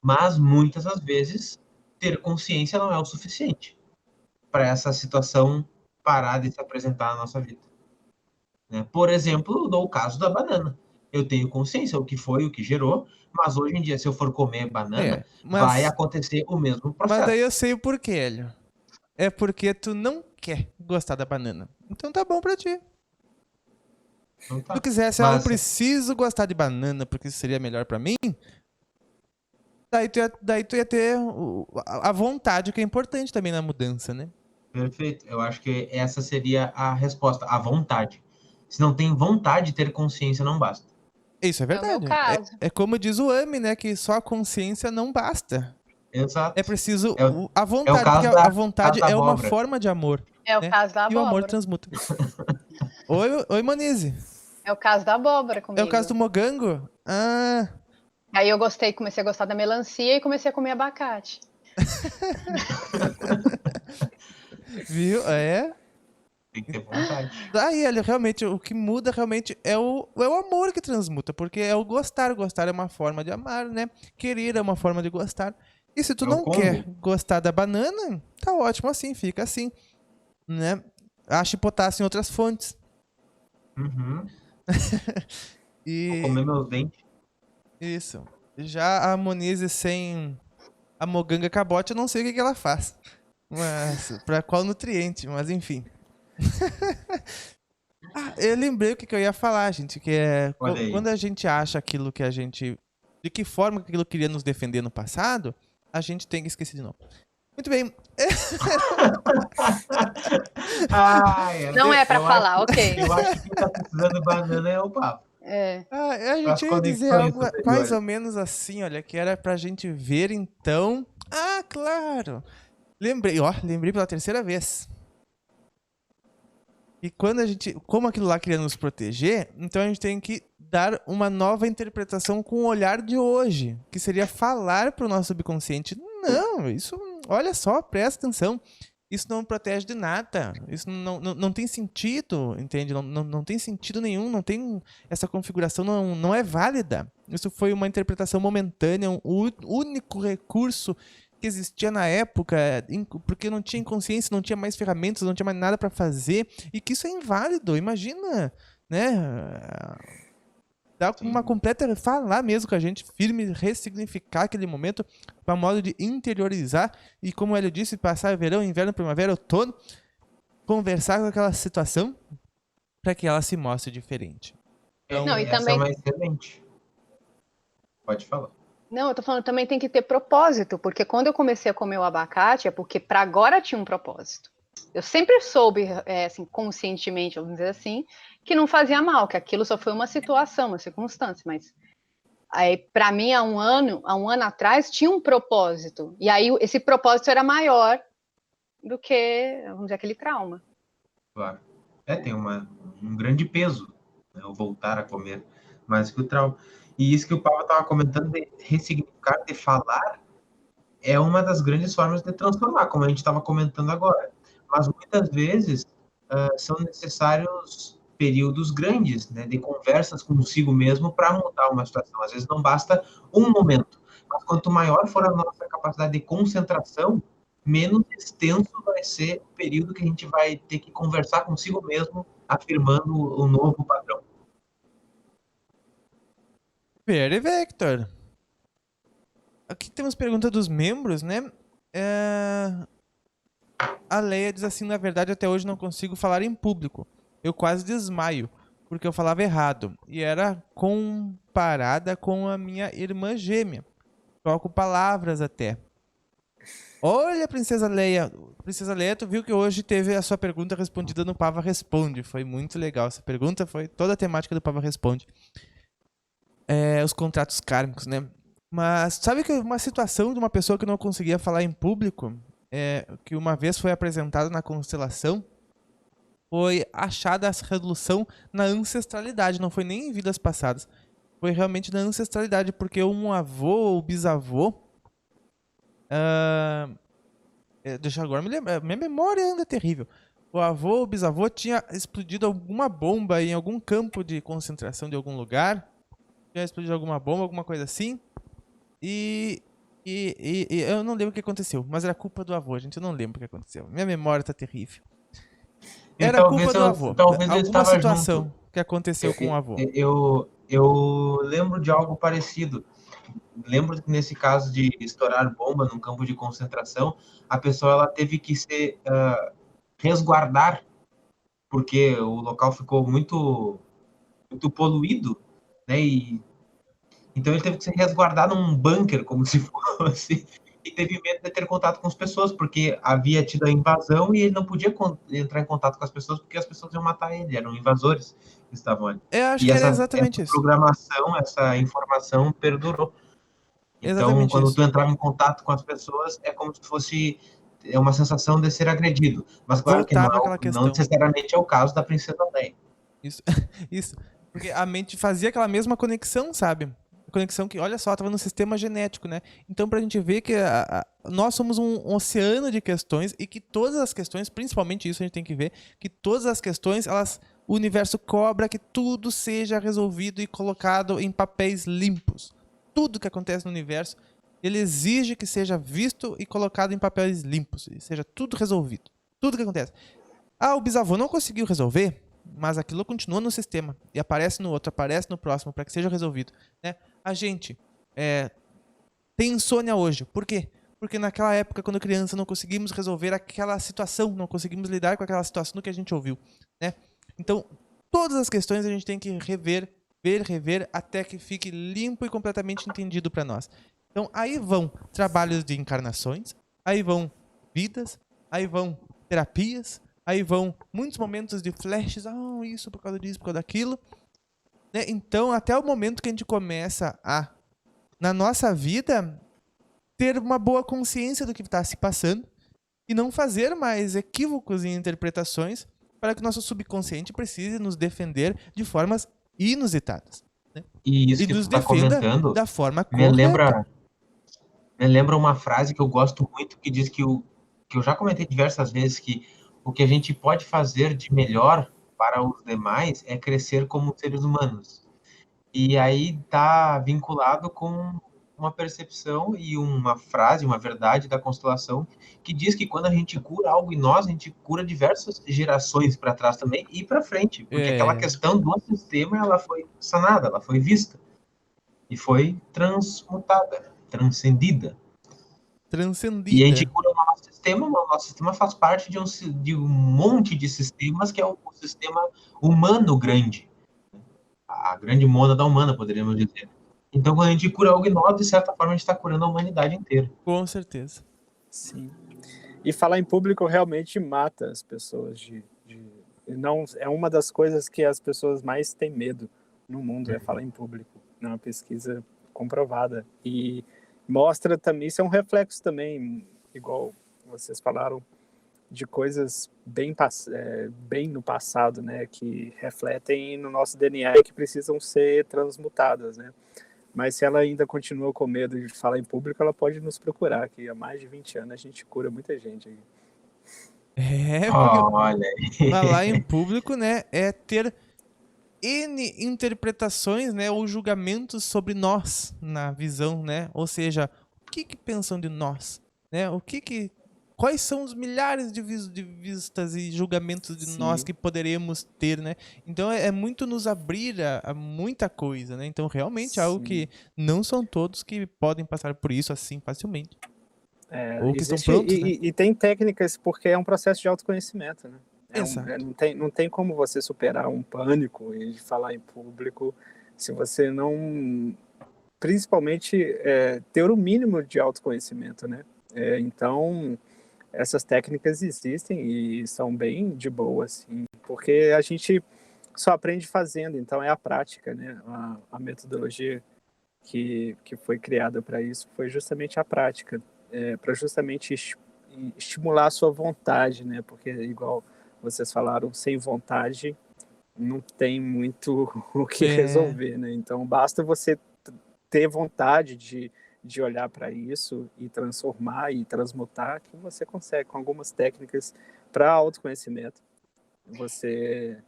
Mas muitas das vezes ter consciência não é o suficiente para essa situação parar de se apresentar na nossa vida. Né? Por exemplo, eu dou o caso da banana. Eu tenho consciência o que foi, o que gerou, mas hoje em dia, se eu for comer banana, vai acontecer o mesmo processo. Mas daí eu sei o porquê, Hélio. É porque tu não quer gostar da banana. Então tá bom pra ti. Então tá. Se tu quisesse, eu não preciso gostar de banana porque isso seria melhor pra mim, daí tu ia ter a vontade, que é importante também na mudança, né? Perfeito. Eu acho que essa seria a resposta, a vontade. Se não tem vontade, ter consciência não basta. Isso é verdade. É o meu caso. É como diz o AME, né? Que só a consciência não basta. Exato. É preciso a vontade, porque a vontade é uma forma de amor. É o caso da abóbora. E o amor transmuta. Oi, Monize. É o caso da abóbora comigo. É o caso do mogango? Aí eu comecei a gostar da melancia e comecei a comer abacate. Viu? Tem que ter vontade. Daí, realmente, o que muda realmente é o amor que transmuta, porque é o gostar. Gostar é uma forma de amar, né? Querer é uma forma de gostar. E se tu não quer gostar da banana, tá ótimo assim, fica assim, né? Ache potássio em outras fontes. Uhum. Vou comer meus dentes. Isso. Já a Monize sem a moganga cabote, eu não sei o que ela faz. Mas, pra qual nutriente, mas enfim. Eu lembrei o que eu ia falar, gente, que é quando a gente acha aquilo que a gente... De que forma aquilo queria nos defender no passado, a gente tem que esquecer de novo. Muito bem. Não é pra falar, ok. Eu acho que quem tá precisando de banana é o papo. A gente ia dizer algo mais ou menos assim, olha, que era pra gente ver então... claro! Lembrei pela terceira vez. E quando como aquilo lá queria nos proteger, então a gente tem que dar uma nova interpretação com o olhar de hoje, que seria falar para o nosso subconsciente, não, isso, olha só, presta atenção, isso não protege de nada, isso não tem sentido, entende? Não tem sentido nenhum, não tem, essa configuração não é válida. Isso foi uma interpretação momentânea, o único recurso que existia na época, porque não tinha consciência, não tinha mais ferramentas, não tinha mais nada para fazer, e que isso é inválido, imagina, né? Dá uma completa, falar mesmo com a gente, firme, ressignificar aquele momento, para modo de interiorizar, e como ele disse, passar verão, inverno, primavera, outono, conversar com aquela situação, para que ela se mostre diferente. Então, Não, e essa também... é uma excelente. Pode falar. Não, eu tô falando também tem que ter propósito, porque quando eu comecei a comer o abacate é porque para agora tinha um propósito. Eu sempre soube, assim, conscientemente, vamos dizer assim, que não fazia mal, que aquilo só foi uma situação, uma circunstância, mas aí para mim há um ano atrás tinha um propósito, e aí esse propósito era maior do que, vamos dizer, aquele trauma. Claro. Tem um grande peso, né, o voltar a comer mais que o trauma. E isso que o Paulo estava comentando de ressignificar, de falar, é uma das grandes formas de transformar, como a gente estava comentando agora. Mas muitas vezes são necessários períodos grandes, né, de conversas consigo mesmo para mudar uma situação. Às vezes não basta um momento, mas quanto maior for a nossa capacidade de concentração, menos extenso vai ser o período que a gente vai ter que conversar consigo mesmo, afirmando o novo padrão. Very Vector. Aqui temos pergunta dos membros, né? A Leia diz assim, na verdade, até hoje não consigo falar em público. Eu quase desmaio, porque eu falava errado. E era comparada com a minha irmã gêmea. Troco palavras até. Olha, Princesa Leia. Princesa Leia, tu viu que hoje teve a sua pergunta respondida no Pava Responde. Foi muito legal. Essa pergunta foi toda a temática do Pava Responde. Os contratos kármicos, né? Mas sabe que uma situação de uma pessoa que não conseguia falar em público, que uma vez foi apresentada na constelação, foi achada a resolução na ancestralidade, não foi nem em vidas passadas. Foi realmente na ancestralidade, porque um avô ou bisavô... deixa eu agora me lembrar, minha memória ainda é terrível. O avô ou bisavô tinha explodido alguma bomba em algum campo de concentração de algum lugar, tinha explodido alguma bomba, alguma coisa assim, e eu não lembro o que aconteceu, mas era culpa do avô, gente, eu não lembro o que aconteceu. Minha memória tá terrível. Era culpa do avô. Talvez eu Alguma estava situação junto. que aconteceu com o avô. Eu lembro de algo parecido. Lembro que nesse caso de estourar bomba num campo de concentração, a pessoa ela teve que se resguardar, porque o local ficou muito, muito poluído, né? Então ele teve que se resguardar num bunker, como se fosse, e teve medo de ter contato com as pessoas, porque havia tido a invasão e ele não podia entrar em contato com as pessoas, porque as pessoas iam matar ele, eram invasores que estavam ali. Eu acho E que era essa exatamente isso. programação, essa informação perdurou. Então, Exatamente quando isso. tu entrava em contato com as pessoas, é como se fosse uma sensação de ser agredido. Mas claro que Voltava àquela não questão. necessariamente é o caso da Princesa Leia. Isso, isso. Porque a mente fazia aquela mesma conexão, sabe? Conexão que, olha só, estava no sistema genético, né? Então, pra gente ver que nós somos um oceano de questões e que todas as questões, principalmente isso a gente tem que ver, que todas as questões, o universo cobra que tudo seja resolvido e colocado em papéis limpos. Tudo que acontece no universo, ele exige que seja visto e colocado em papéis limpos, e seja tudo resolvido. Tudo que acontece. O bisavô não conseguiu resolver, mas aquilo continua no sistema e aparece no outro, aparece no próximo, para que seja resolvido, né? A gente tem insônia hoje. Por quê? Porque naquela época, quando criança, não conseguimos resolver aquela situação, não conseguimos lidar com aquela situação que a gente ouviu, né? Então, todas as questões a gente tem que rever, até que fique limpo e completamente entendido para nós. Então, aí vão trabalhos de encarnações, aí vão vidas, aí vão terapias, aí vão muitos momentos de flashes, isso por causa disso, por causa daquilo, né? Então, até o momento que a gente começa na nossa vida, ter uma boa consciência do que está se passando e não fazer mais equívocos em interpretações para que o nosso subconsciente precise nos defender de formas inusitadas. E isso E que tu nos tá defenda comentando da forma me correta. lembra uma frase que eu gosto muito, que diz que eu já comentei diversas vezes, que o que a gente pode fazer de melhor para os demais é crescer como seres humanos. E aí tá vinculado com uma percepção e uma frase, uma verdade da constelação, que diz que quando a gente cura algo em nós, a gente cura diversas gerações para trás também e para frente, porque aquela questão do sistema, ela foi sanada, ela foi vista e foi transmutada, transcendida. E a gente Transcendida. cura o nosso sistema faz parte de um monte de sistemas que é o sistema humano grande, a grande mônada humana, poderíamos dizer. Então, quando a gente cura algo em nós, de certa forma, a gente está curando a humanidade inteira. Com certeza. Sim. E falar em público realmente mata as pessoas. Não, é uma das coisas que as pessoas mais têm medo no mundo, é falar em público. É uma pesquisa comprovada. E mostra também, isso é um reflexo também, igual vocês falaram, de coisas bem no passado, né, que refletem no nosso DNA e que precisam ser transmutadas, né? Mas se ela ainda continua com medo de falar em público, ela pode nos procurar, que há mais de 20 anos a gente cura muita gente aí. Porque Olha aí. falar em público, né, é ter N interpretações, né, ou julgamentos sobre nós na visão, né? Ou seja, o que pensam de nós, né? Quais são os milhares de vistas e julgamentos de nós Sim. que poderemos ter, né? Então é muito nos abrir a muita coisa, né? Então realmente é algo Sim. que não são todos que podem passar por isso assim facilmente. Ou que estão Existe, prontos, né? e tem técnicas, porque é um processo de autoconhecimento, né? Exato. Não tem como você superar um pânico e falar em público se você não, principalmente, ter o mínimo de autoconhecimento, né? Então, essas técnicas existem e são bem de boa, assim, porque a gente só aprende fazendo, então é a prática, né? A metodologia que foi criada para isso foi justamente a prática, para justamente estimular a sua vontade, né? Porque, igual vocês falaram, sem vontade não tem muito o que resolver, né? Então, basta você ter vontade de olhar para isso e transformar e transmutar, que você consegue, com algumas técnicas para autoconhecimento, você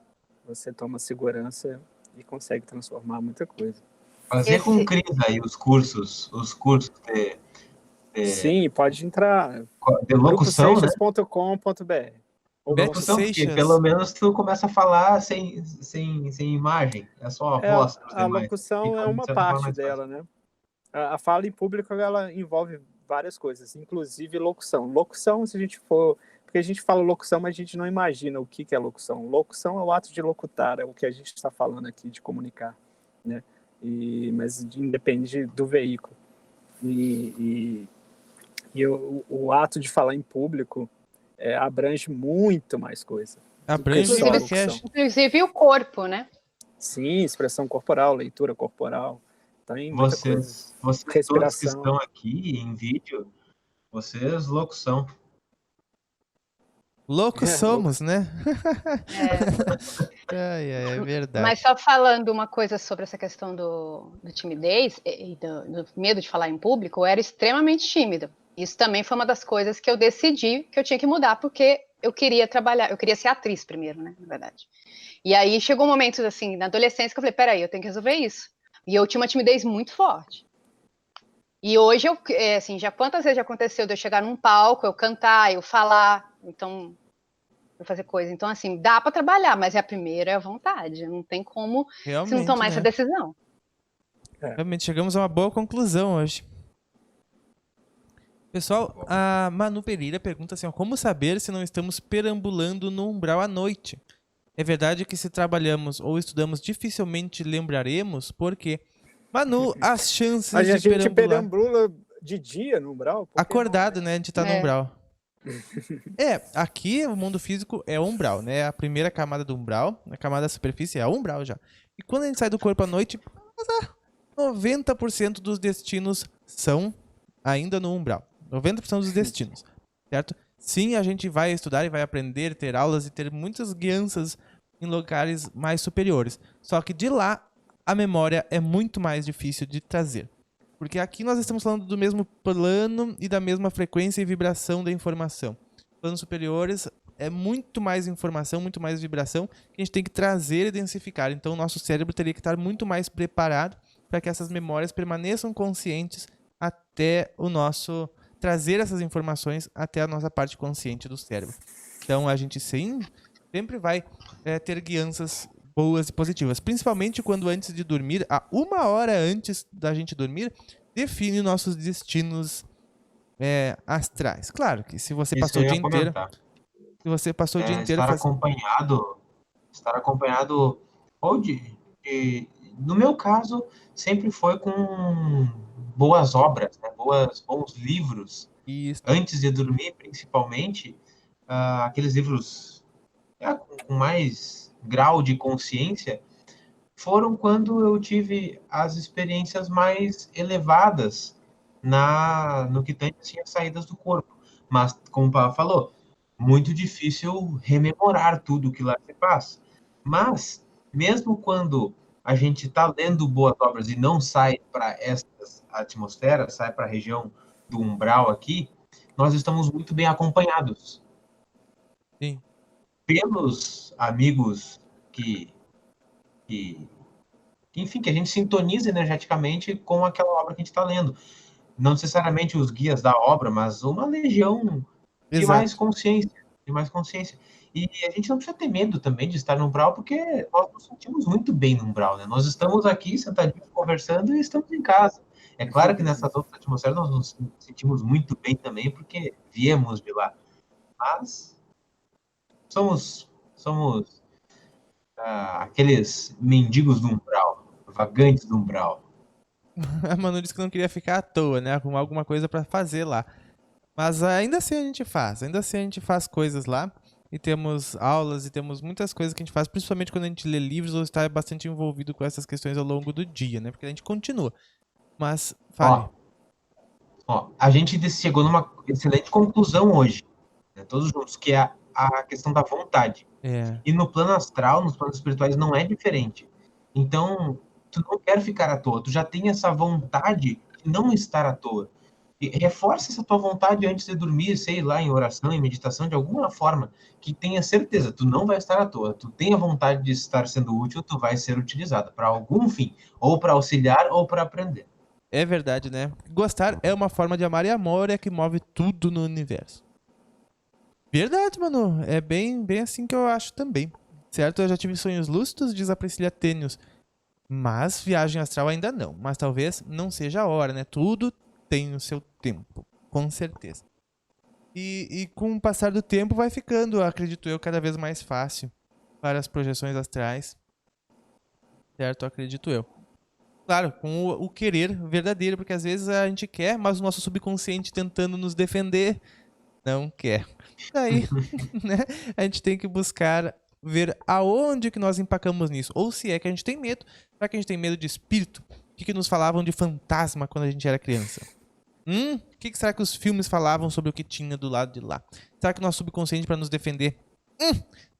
toma segurança e consegue transformar muita coisa. Fazer com Cris aí os cursos Sim, pode entrar. de locução, né? gruposeixas.com.br. Locução, porque pelo menos tu começa a falar sem imagem, é só a voz. A locução é uma parte dela, né? A fala em público, ela envolve várias coisas, inclusive locução. Locução, se a gente for... Porque a gente fala locução, mas a gente não imagina o que é locução. Locução é o ato de locutar, é o que a gente está falando aqui, de comunicar, né? Mas independe do veículo. E o ato de falar em público abrange muito mais coisa. Abrange inclusive o corpo, né? Sim, expressão corporal, leitura corporal. Tem muita coisa. Vocês todos que estão aqui em vídeo, vocês locução. Loucos somos, né? É verdade. Mas só falando uma coisa sobre essa questão do timidez e do medo de falar em público, eu era extremamente tímida. Isso também foi uma das coisas que eu decidi que eu tinha que mudar, porque eu queria trabalhar, eu queria ser atriz primeiro, né, na verdade. E aí chegou um momento, assim, na adolescência, que eu falei, peraí, eu tenho que resolver isso. E eu tinha uma timidez muito forte. E hoje, assim, já quantas vezes já aconteceu de eu chegar num palco, eu cantar, eu falar, então, eu fazer coisa. Então, assim, dá para trabalhar, mas a primeira é a vontade. Não tem como se não tomar essa decisão. Realmente, chegamos a uma boa conclusão hoje. Pessoal, a Manu Pereira pergunta assim, ó, como saber se não estamos perambulando no umbral à noite? É verdade que se trabalhamos ou estudamos dificilmente lembraremos, porque, Manu, as chances mas de a gente perambula de dia no umbral? Acordado, né? A gente tá no umbral. Aqui o mundo físico é o umbral, né? A primeira camada do umbral, a camada da superfície é o umbral já. E quando a gente sai do corpo à noite, 90% dos destinos são ainda no umbral. 90% dos destinos, certo? sim, a gente vai estudar e vai aprender, ter aulas e ter muitas guianças em lugares mais superiores. Só que de lá, a memória é muito mais difícil de trazer. Porque aqui nós estamos falando do mesmo plano e da mesma frequência e vibração da informação. Planos superiores é muito mais informação, muito mais vibração que a gente tem que trazer e densificar. Então o nosso cérebro teria que estar muito mais preparado para que essas memórias permaneçam conscientes até o nosso trazer essas informações até a nossa parte consciente do cérebro. Então a gente sempre vai ter guianças boas e positivas, principalmente quando antes de dormir, a 1 hora antes da gente dormir, define nossos destinos astrais. Claro que se você Isso passou o eu dia ia inteiro, comentar. se você passou o dia inteiro Estar acompanhado, ou no meu caso, sempre foi com boas obras, né? Bons livros. isso, Antes de dormir, principalmente, aqueles livros com mais grau de consciência, foram quando eu tive as experiências mais elevadas no que tange assim, as saídas do corpo. Mas, como o Paulo falou, muito difícil rememorar tudo que lá se faz. Mas, mesmo quando a gente está lendo boas obras e não sai para essas atmosferas, sai para a região do umbral aqui, nós estamos muito bem acompanhados sim. pelos amigos que enfim, que a gente sintoniza energeticamente com aquela obra que a gente está lendo. Não necessariamente os guias da obra, mas uma legião de mais Exato. consciência, de mais consciência. E a gente não precisa ter medo também de estar no umbral, porque nós nos sentimos muito bem no umbral, né? Nós estamos aqui sentadinhos conversando e estamos em casa. É claro que nessas outras atmosferas nós nos sentimos muito bem também, porque viemos de lá. Mas somos aqueles mendigos do umbral, vagantes do umbral. A Manu disse que não queria ficar à toa, né? Arrumar alguma coisa pra fazer lá. Mas ainda assim a gente faz. Ainda assim a gente faz coisas lá. E temos aulas e temos muitas coisas que a gente faz, principalmente quando a gente lê livros ou está bastante envolvido com essas questões ao longo do dia, né? Porque a gente continua. Mas, fale. A gente chegou numa excelente conclusão hoje, né, todos juntos, que é a questão da vontade. É, E no plano astral, nos planos espirituais, não é diferente. Então, tu não quer ficar à toa, tu já tem essa vontade de não estar à toa. E reforça essa tua vontade antes de dormir, sei lá, em oração, em meditação, de alguma forma, que tenha certeza, tu não vai estar à toa. Tu tem a vontade de estar sendo útil, tu vai ser utilizado para algum fim, ou para auxiliar, ou para aprender. é verdade, né? Gostar é uma forma de amar e amor é que move tudo no universo. Verdade, mano. É bem assim que eu acho também. Certo? Eu já tive sonhos lúcidos, diz a Priscila Tênios. Mas viagem astral ainda não. Mas talvez não seja a hora, né? Tudo tem o seu tempo. Com certeza. E com o passar do tempo vai ficando, acredito eu, cada vez mais fácil para as projeções astrais. Certo? Acredito eu. Claro, com o querer verdadeiro, porque às vezes a gente quer, mas o nosso subconsciente tentando nos defender não quer. Daí, né, a gente tem que buscar ver aonde que nós empacamos nisso. Ou se é que a gente tem medo. Será que a gente tem medo de espírito? O que nos falavam de fantasma quando a gente era criança? O que será que os filmes falavam sobre o que tinha do lado de lá? Será que o nosso subconsciente, para nos defender,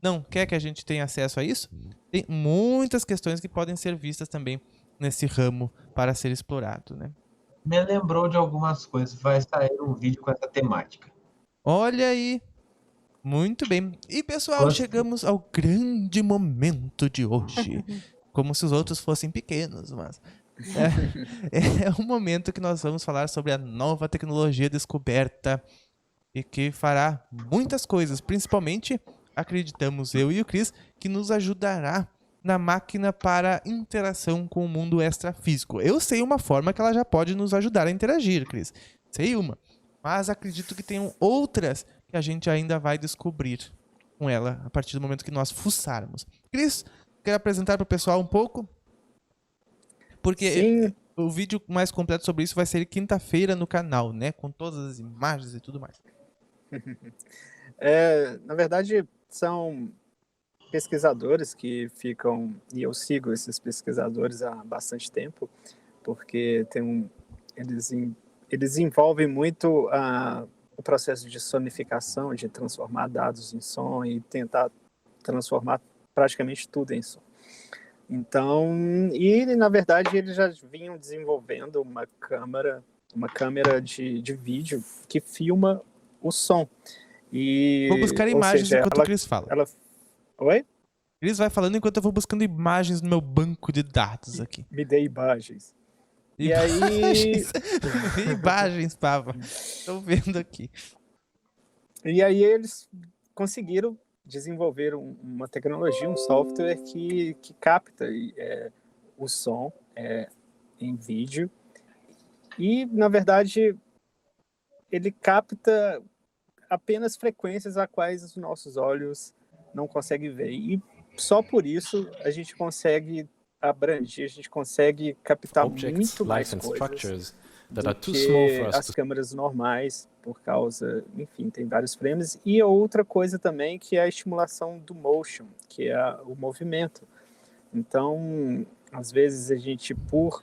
não quer que a gente tenha acesso a isso? Tem muitas questões que podem ser vistas também nesse ramo para ser explorado, né? Me lembrou de algumas coisas, vai sair um vídeo com essa temática. Olha aí. Muito bem. E pessoal, Gostei. chegamos ao grande momento de hoje. Como se os outros fossem pequenos, mas é um momento que nós vamos falar sobre a nova tecnologia descoberta e que fará muitas coisas, principalmente, acreditamos eu e o Chris, que nos ajudará na máquina para interação com o mundo extrafísico. Eu sei uma forma que ela já pode nos ajudar a interagir, Chris. Sei uma. Mas acredito que tenham outras que a gente ainda vai descobrir com ela a partir do momento que nós fuçarmos. Cris, quer apresentar para o pessoal um pouco? Porque Sim, o vídeo mais completo sobre isso vai ser quinta-feira no canal, né? Com todas as imagens e tudo mais. na verdade, são pesquisadores que ficam, e eu sigo esses pesquisadores há bastante tempo, porque eles envolvem muito o processo de sonificação, de transformar dados em som e tentar transformar praticamente tudo em som. Então, e na verdade eles já vinham desenvolvendo uma câmera de vídeo que filma o som. E, Vou buscar imagens enquanto o Cris fala. Oi? Cris vai falando enquanto eu vou buscando imagens no meu banco de dados aqui. Me dê imagens. E aí... imagens, Pava. Estou vendo aqui. E aí eles conseguiram desenvolver uma tecnologia, um software que capta o som em vídeo. E, na verdade, ele capta apenas frequências a quais os nossos olhos não conseguem ver. E só por isso a gente consegue abranger, a gente consegue captar muito mais coisas do que as câmeras normais, por causa, enfim, tem vários frames. E outra coisa também que é a estimulação do motion, que é o movimento. Então, às vezes a gente, por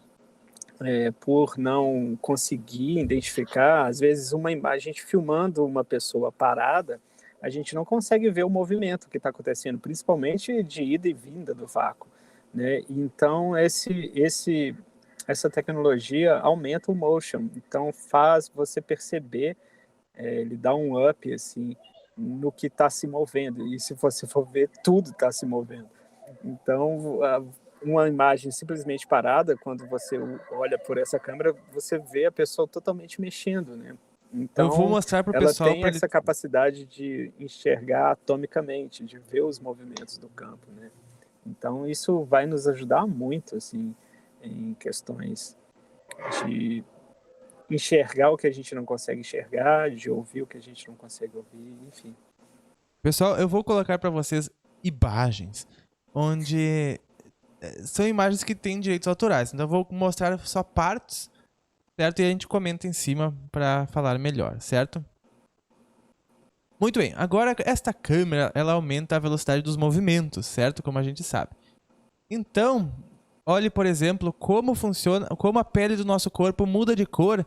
não conseguir identificar, às vezes uma imagem, a gente filmando uma pessoa parada, a gente não consegue ver o movimento que está acontecendo, principalmente de ida e vinda do vácuo, né? Então, essa tecnologia aumenta o motion, então faz você perceber, ele dá um up assim, no que está se movendo, e se você for ver, tudo está se movendo. Então, uma imagem simplesmente parada, quando você olha por essa câmera, você vê a pessoa totalmente mexendo, né? Então, eu vou mostrar pro ela pessoal tem essa capacidade de enxergar atomicamente, de ver os movimentos do campo, né? Então, isso vai nos ajudar muito, assim, em questões de enxergar o que a gente não consegue enxergar, de ouvir o que a gente não consegue ouvir, enfim. Pessoal, eu vou colocar para vocês imagens, onde são imagens que têm direitos autorais. Então eu vou mostrar só partes, certo? E a gente comenta em cima para falar melhor, certo? Muito bem, agora esta câmera, ela aumenta a velocidade dos movimentos, certo? Como a gente sabe. Então, olhe, por exemplo, como funciona, como a pele do nosso corpo muda de cor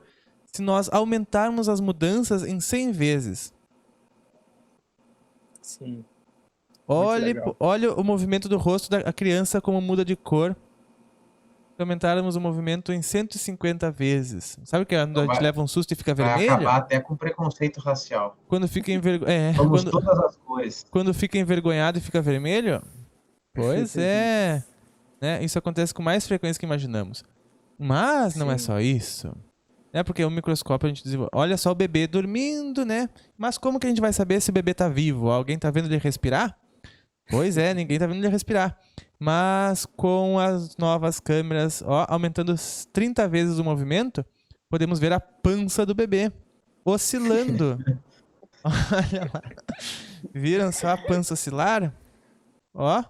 se nós aumentarmos as mudanças em 100 vezes. Sim. Olhe o movimento do rosto da criança como muda de cor. Se aumentarmos o movimento em 150 vezes. Sabe que a gente leva um susto e fica vermelho? Vai acabar até com preconceito racial. Quando fica Somos todas as cores. Quando fica envergonhado e fica vermelho? Pois é. Né? Isso acontece com mais frequência que imaginamos. Mas não é só isso. Porque o microscópio a gente desenvolve. Olha só o bebê dormindo, né? Mas como que a gente vai saber se o bebê tá vivo? Alguém tá vendo ele respirar? Pois é, ninguém tá vendo ele respirar. Mas com as novas câmeras, aumentando 30 vezes o movimento, podemos ver a pança do bebê oscilando. Olha lá. Viram só a pança oscilar? Ó.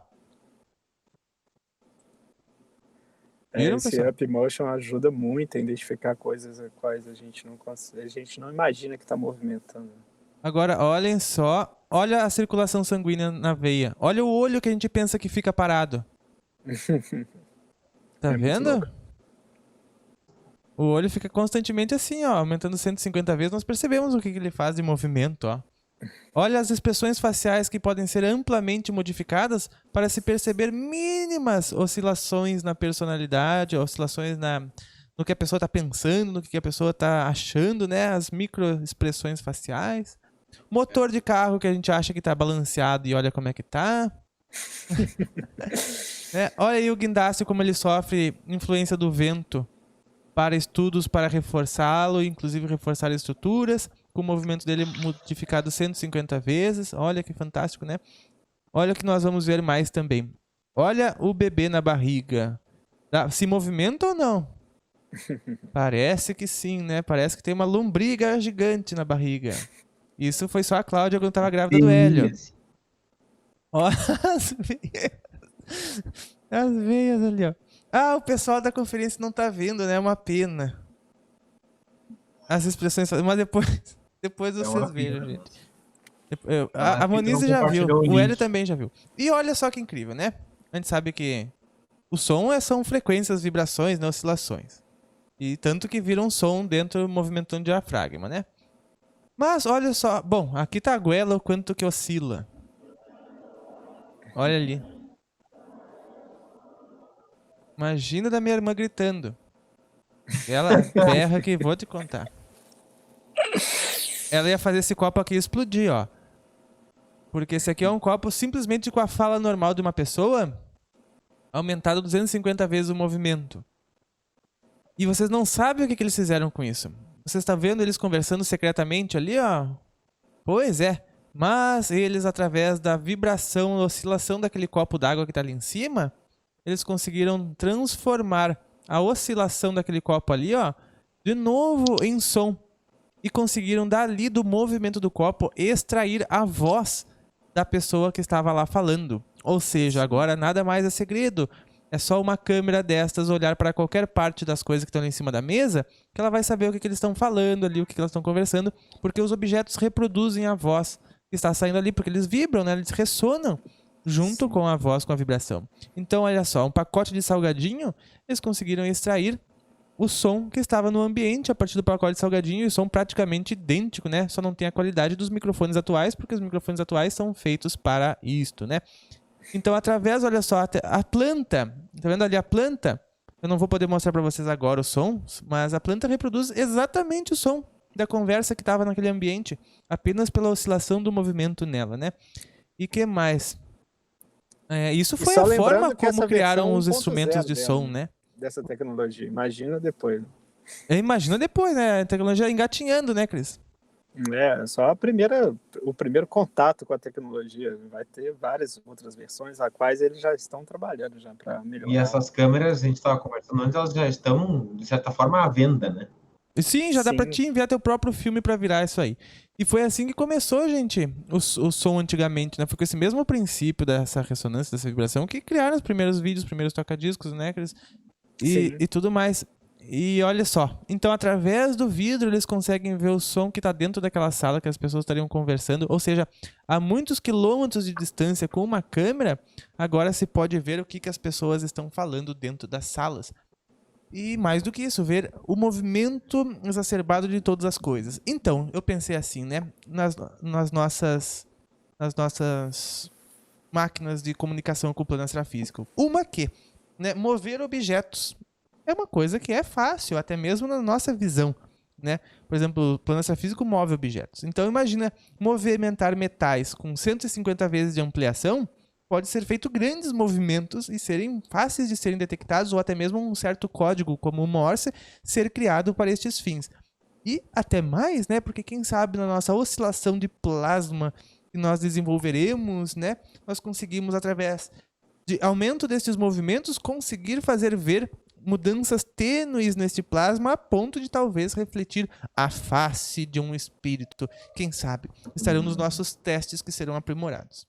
Viram, Esse pessoal? up motion ajuda muito a identificar coisas as quais a gente não imagina que está movimentando. Agora, olhem só. Olha a circulação sanguínea na veia. Olha o olho que a gente pensa que fica parado. Tá vendo? O olho fica constantemente assim, ó. Aumentando 150 vezes. Nós percebemos o que ele faz de movimento, ó. Olha as expressões faciais que podem ser amplamente modificadas para se perceber mínimas oscilações na personalidade, oscilações no que a pessoa está pensando, no que a pessoa está achando, né? As microexpressões faciais. Motor de carro que a gente acha que está balanceado e olha como é que tá. Olha aí o guindaste como ele sofre influência do vento para estudos para reforçá-lo, inclusive reforçar estruturas, com o movimento dele modificado 150 vezes. Olha que fantástico, né? Olha o que nós vamos ver mais também. Olha o bebê na barriga. Se movimenta ou não? Parece que sim, né? Parece que tem uma lombriga gigante na barriga. Isso foi só a Cláudia quando estava grávida do Hélio. Olha as veias. As veias ali, ó. O pessoal da conferência não tá vendo, né? É uma pena. As expressões... Mas depois vocês vejam, gente. A Monize já viu. O Hélio também já viu. E olha só que incrível, né? A gente sabe que o som são frequências, vibrações, né? Oscilações. E tanto que vira um som dentro movimentando o diafragma, né? Mas olha só, bom, aqui tá a goela o quanto que oscila. Olha ali. Imagina da minha irmã gritando. Ela berra que vou te contar. Ela ia fazer esse copo aqui explodir, ó. Porque esse aqui é um copo simplesmente com a fala normal de uma pessoa, aumentado 250 vezes o movimento. E vocês não sabem o que eles fizeram com isso. Você está vendo eles conversando secretamente ali, ó? Pois é. Mas eles, através da vibração, oscilação daquele copo d'água que está ali em cima, eles conseguiram transformar a oscilação daquele copo ali, ó, de novo em som. E conseguiram, dali do movimento do copo, extrair a voz da pessoa que estava lá falando. Ou seja, agora nada mais é segredo. É só uma câmera destas olhar para qualquer parte das coisas que estão ali em cima da mesa, que ela vai saber o que eles estão falando ali, o que elas estão conversando, porque os objetos reproduzem a voz que está saindo ali, porque eles vibram, né? Eles ressonam junto com a voz, com a vibração. Então, olha só, um pacote de salgadinho, eles conseguiram extrair o som que estava no ambiente a partir do pacote de salgadinho, e o som praticamente idêntico, né? Só não tem a qualidade dos microfones atuais, porque os microfones atuais são feitos para isto, né? Então, através, olha só, a planta, tá vendo ali a planta? Eu não vou poder mostrar para vocês agora o som, mas a planta reproduz exatamente o som da conversa que estava naquele ambiente, apenas pela oscilação do movimento nela, né? E que mais? Isso foi a forma como criaram os instrumentos de som, né? Dessa tecnologia. Imagina depois. Imagina depois, né? A tecnologia engatinhando, né, Cris? É, só o primeiro contato com a tecnologia. Vai ter várias outras versões, a quais eles já estão trabalhando já para melhorar. E essas câmeras, a gente estava conversando antes, elas já estão, de certa forma, à venda, né? Sim, já dá pra te enviar teu próprio filme pra virar isso aí. E foi assim que começou, gente, o som antigamente, né? Foi com esse mesmo princípio dessa ressonância, dessa vibração, que criaram os primeiros vídeos, os primeiros toca-discos, né, Cris? E tudo mais. E olha só, então através do vidro eles conseguem ver o som que está dentro daquela sala que as pessoas estariam conversando, ou seja, a muitos quilômetros de distância com uma câmera, agora se pode ver o que as pessoas estão falando dentro das salas. E mais do que isso, ver o movimento exacerbado de todas as coisas. Então, eu pensei assim, né, nas nossas máquinas de comunicação com o plano extrafísico. Uma que, né, mover objetos é uma coisa que é fácil, até mesmo na nossa visão, né? Por exemplo, o plano extrafísico move objetos. Então, imagina movimentar metais com 150 vezes de ampliação, pode ser feito grandes movimentos e serem fáceis de serem detectados, ou até mesmo um certo código, como o Morse, ser criado para estes fins. E até mais, né? Porque quem sabe na nossa oscilação de plasma que nós desenvolveremos, né? Nós conseguimos, através de aumento destes movimentos, conseguir fazer ver mudanças tênues neste plasma a ponto de talvez refletir a face de um espírito. Quem sabe? Estarão nos nossos testes que serão aprimorados.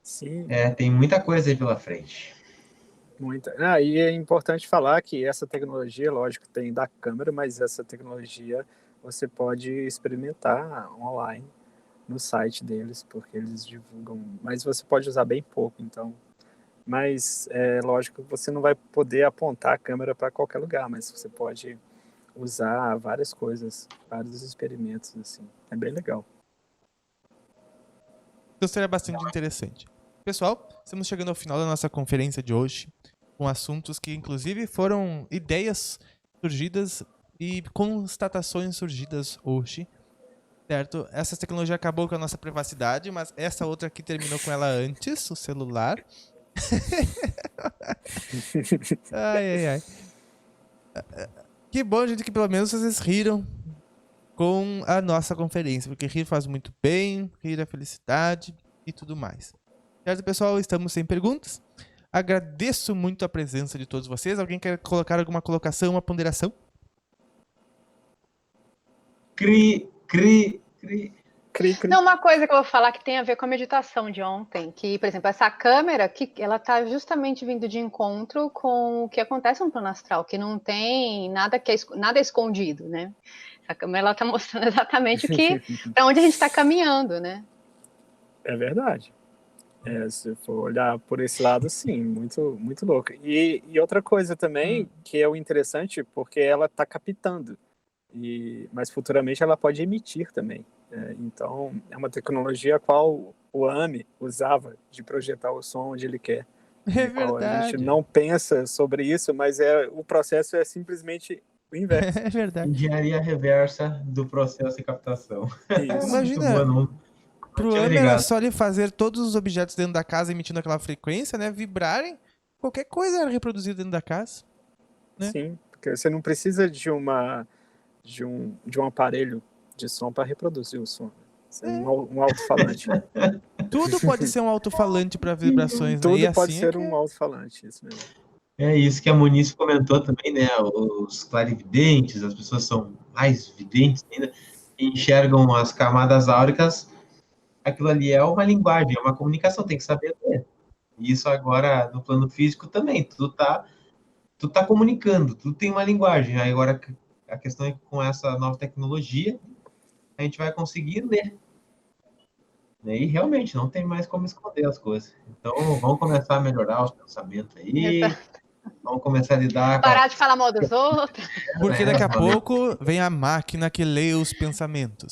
Sim. Tem muita coisa aí pela frente. Muita. E é importante falar que essa tecnologia, lógico, tem da câmera, mas essa tecnologia você pode experimentar online no site deles, porque eles divulgam, mas você pode usar bem pouco, então. Mas, lógico, você não vai poder apontar a câmera para qualquer lugar, mas você pode usar várias coisas, vários experimentos, assim. É bem legal. Então seria bastante interessante. Pessoal, estamos chegando ao final da nossa conferência de hoje, com assuntos que, inclusive, foram ideias surgidas e constatações surgidas hoje, certo? Essa tecnologia acabou com a nossa privacidade, mas essa outra aqui terminou com ela antes, o celular. Ai. Que bom, gente, que pelo menos vocês riram com a nossa conferência, porque rir faz muito bem, rir é felicidade e tudo mais. Certo, pessoal? Estamos sem perguntas. Agradeço muito a presença de todos vocês. Alguém quer colocar alguma colocação, uma ponderação? Cri. Não, uma coisa que eu vou falar que tem a ver com a meditação de ontem, que, por exemplo, essa câmera, ela está justamente vindo de encontro com o que acontece no plano astral, que não tem nada nada escondido, né? Essa câmera, ela está mostrando exatamente para onde a gente está caminhando, né? É verdade. Se for olhar por esse lado, sim, muito, muito louco. E outra coisa também, que é o interessante, porque ela está captando. Mas futuramente ela pode emitir também. Então, é uma tecnologia a qual o AMI usava de projetar o som onde ele quer. É A verdade. gente não pensa sobre isso, mas o processo é simplesmente o inverso. É verdade. Engenharia reversa do processo de captação. Isso. Imagina, Não pro tinha me AMI era ligado. só ele fazer todos os objetos dentro da casa emitindo aquela frequência, né? Vibrarem. Qualquer coisa era reproduzida dentro da casa. Né? Sim, porque você não precisa de um aparelho de som para reproduzir o som. Isso é um alto-falante. Tudo pode ser um alto-falante para vibrações, né? Tudo E pode assim ser que um alto-falante, isso mesmo. É isso que a Moniz comentou também, né? Os clarividentes, as pessoas são mais videntes ainda, enxergam as camadas áuricas. Aquilo ali é uma linguagem, é uma comunicação, tem que saber ler. E isso agora, no plano físico também, tu tá comunicando, tudo tem uma linguagem. Aí agora a questão é que com essa nova tecnologia, a gente vai conseguir ler. E realmente, não tem mais como esconder as coisas. Então, vamos começar a melhorar os pensamentos aí. Vamos começar a lidar com Parar de falar mal dos outros. Porque daqui a pouco vem a máquina que lê os pensamentos.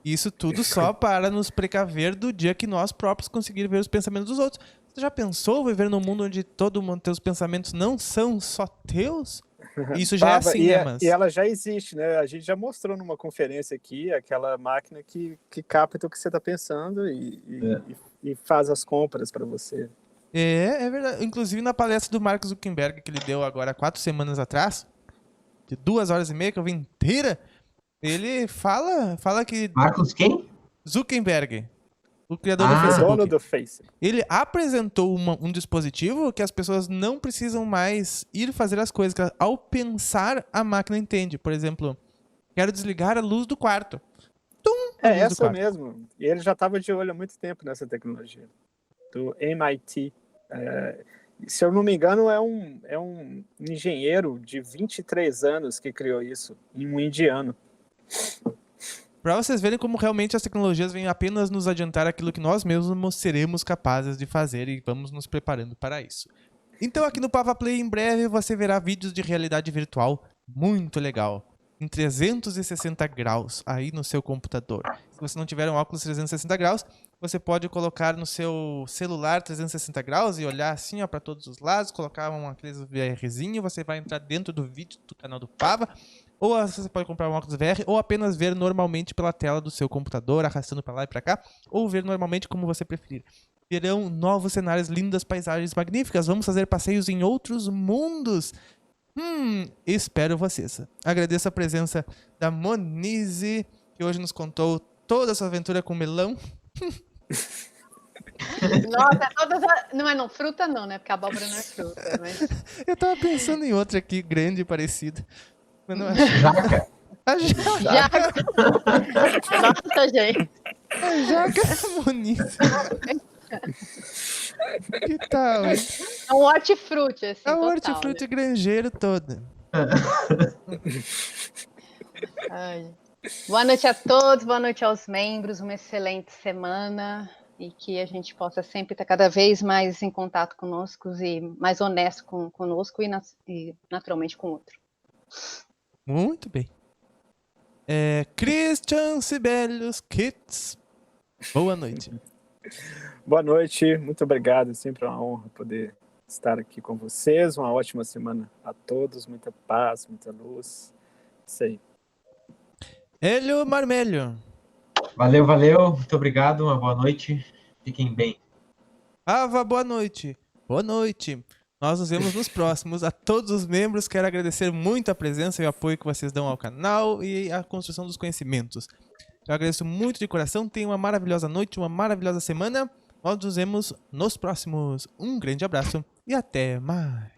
Isso tudo só para nos precaver do dia que nós próprios conseguirmos ver os pensamentos dos outros. Você já pensou viver num mundo onde todo mundo, teus pensamentos não são só teus? Isso já é assim, né, mas... E ela já existe, né? A gente já mostrou numa conferência aqui aquela máquina que capta o que você está pensando e faz as compras para você. É verdade. Inclusive na palestra do Mark Zuckerberg que ele deu agora 4 semanas atrás, de 2h30 que eu vi inteira, ele fala que... Marcos quem? Zuckerberg, o criador do O Facebook. dono do Face. Ele apresentou um dispositivo que as pessoas não precisam mais ir fazer as coisas, que ao pensar a máquina entende. Por exemplo, quero desligar a luz do quarto. Tum, a luz do Essa quarto. mesmo. E ele já estava de olho há muito tempo nessa tecnologia. Do MIT. Se eu não me engano, é um engenheiro de 23 anos que criou isso, um indiano. Pra vocês verem como realmente as tecnologias vêm apenas nos adiantar aquilo que nós mesmos seremos capazes de fazer e vamos nos preparando para isso. Então aqui no Pava Play em breve você verá vídeos de realidade virtual muito legal, em 360 graus aí no seu computador. Se você não tiver um óculos 360 graus, você pode colocar no seu celular 360 graus e olhar assim para todos os lados, colocar aqueles VRzinho, você vai entrar dentro do vídeo do canal do Pava. Ou você pode comprar um óculos VR, ou apenas ver normalmente pela tela do seu computador, arrastando para lá e para cá, ou ver normalmente como você preferir. Terão novos cenários, lindas paisagens magníficas, vamos fazer passeios em outros mundos. Espero vocês. Agradeço a presença da Monize, que hoje nos contou toda a sua aventura com melão. Nossa, não, fruta não, né? Porque a abóbora não é fruta. Mas... Eu tava pensando em outra aqui, grande e parecida. Mas não achei. Jaca. A jaca. Nossa, gente. A jaca Monize. Que tal, hein? É um hortifruti, assim, É o total, hortifruti né? granjeiro todo. Ai. Boa noite a todos, boa noite aos membros, uma excelente semana e que a gente possa sempre estar cada vez mais em contato conosco e mais honesto conosco e naturalmente com o outro. Muito bem. Christian Sibelius Kits. Boa noite. Boa noite, muito obrigado. Sempre uma honra poder estar aqui com vocês. Uma ótima semana a todos, muita paz, muita luz. Isso aí. Hélio Marmelho. Valeu. Muito obrigado. Uma boa noite. Fiquem bem. Ava, boa noite. Boa noite. Nós nos vemos nos próximos. A todos os membros, quero agradecer muito a presença e o apoio que vocês dão ao canal e à construção dos conhecimentos. Eu agradeço muito de coração. Tenham uma maravilhosa noite, uma maravilhosa semana. Nós nos vemos nos próximos. Um grande abraço e até mais.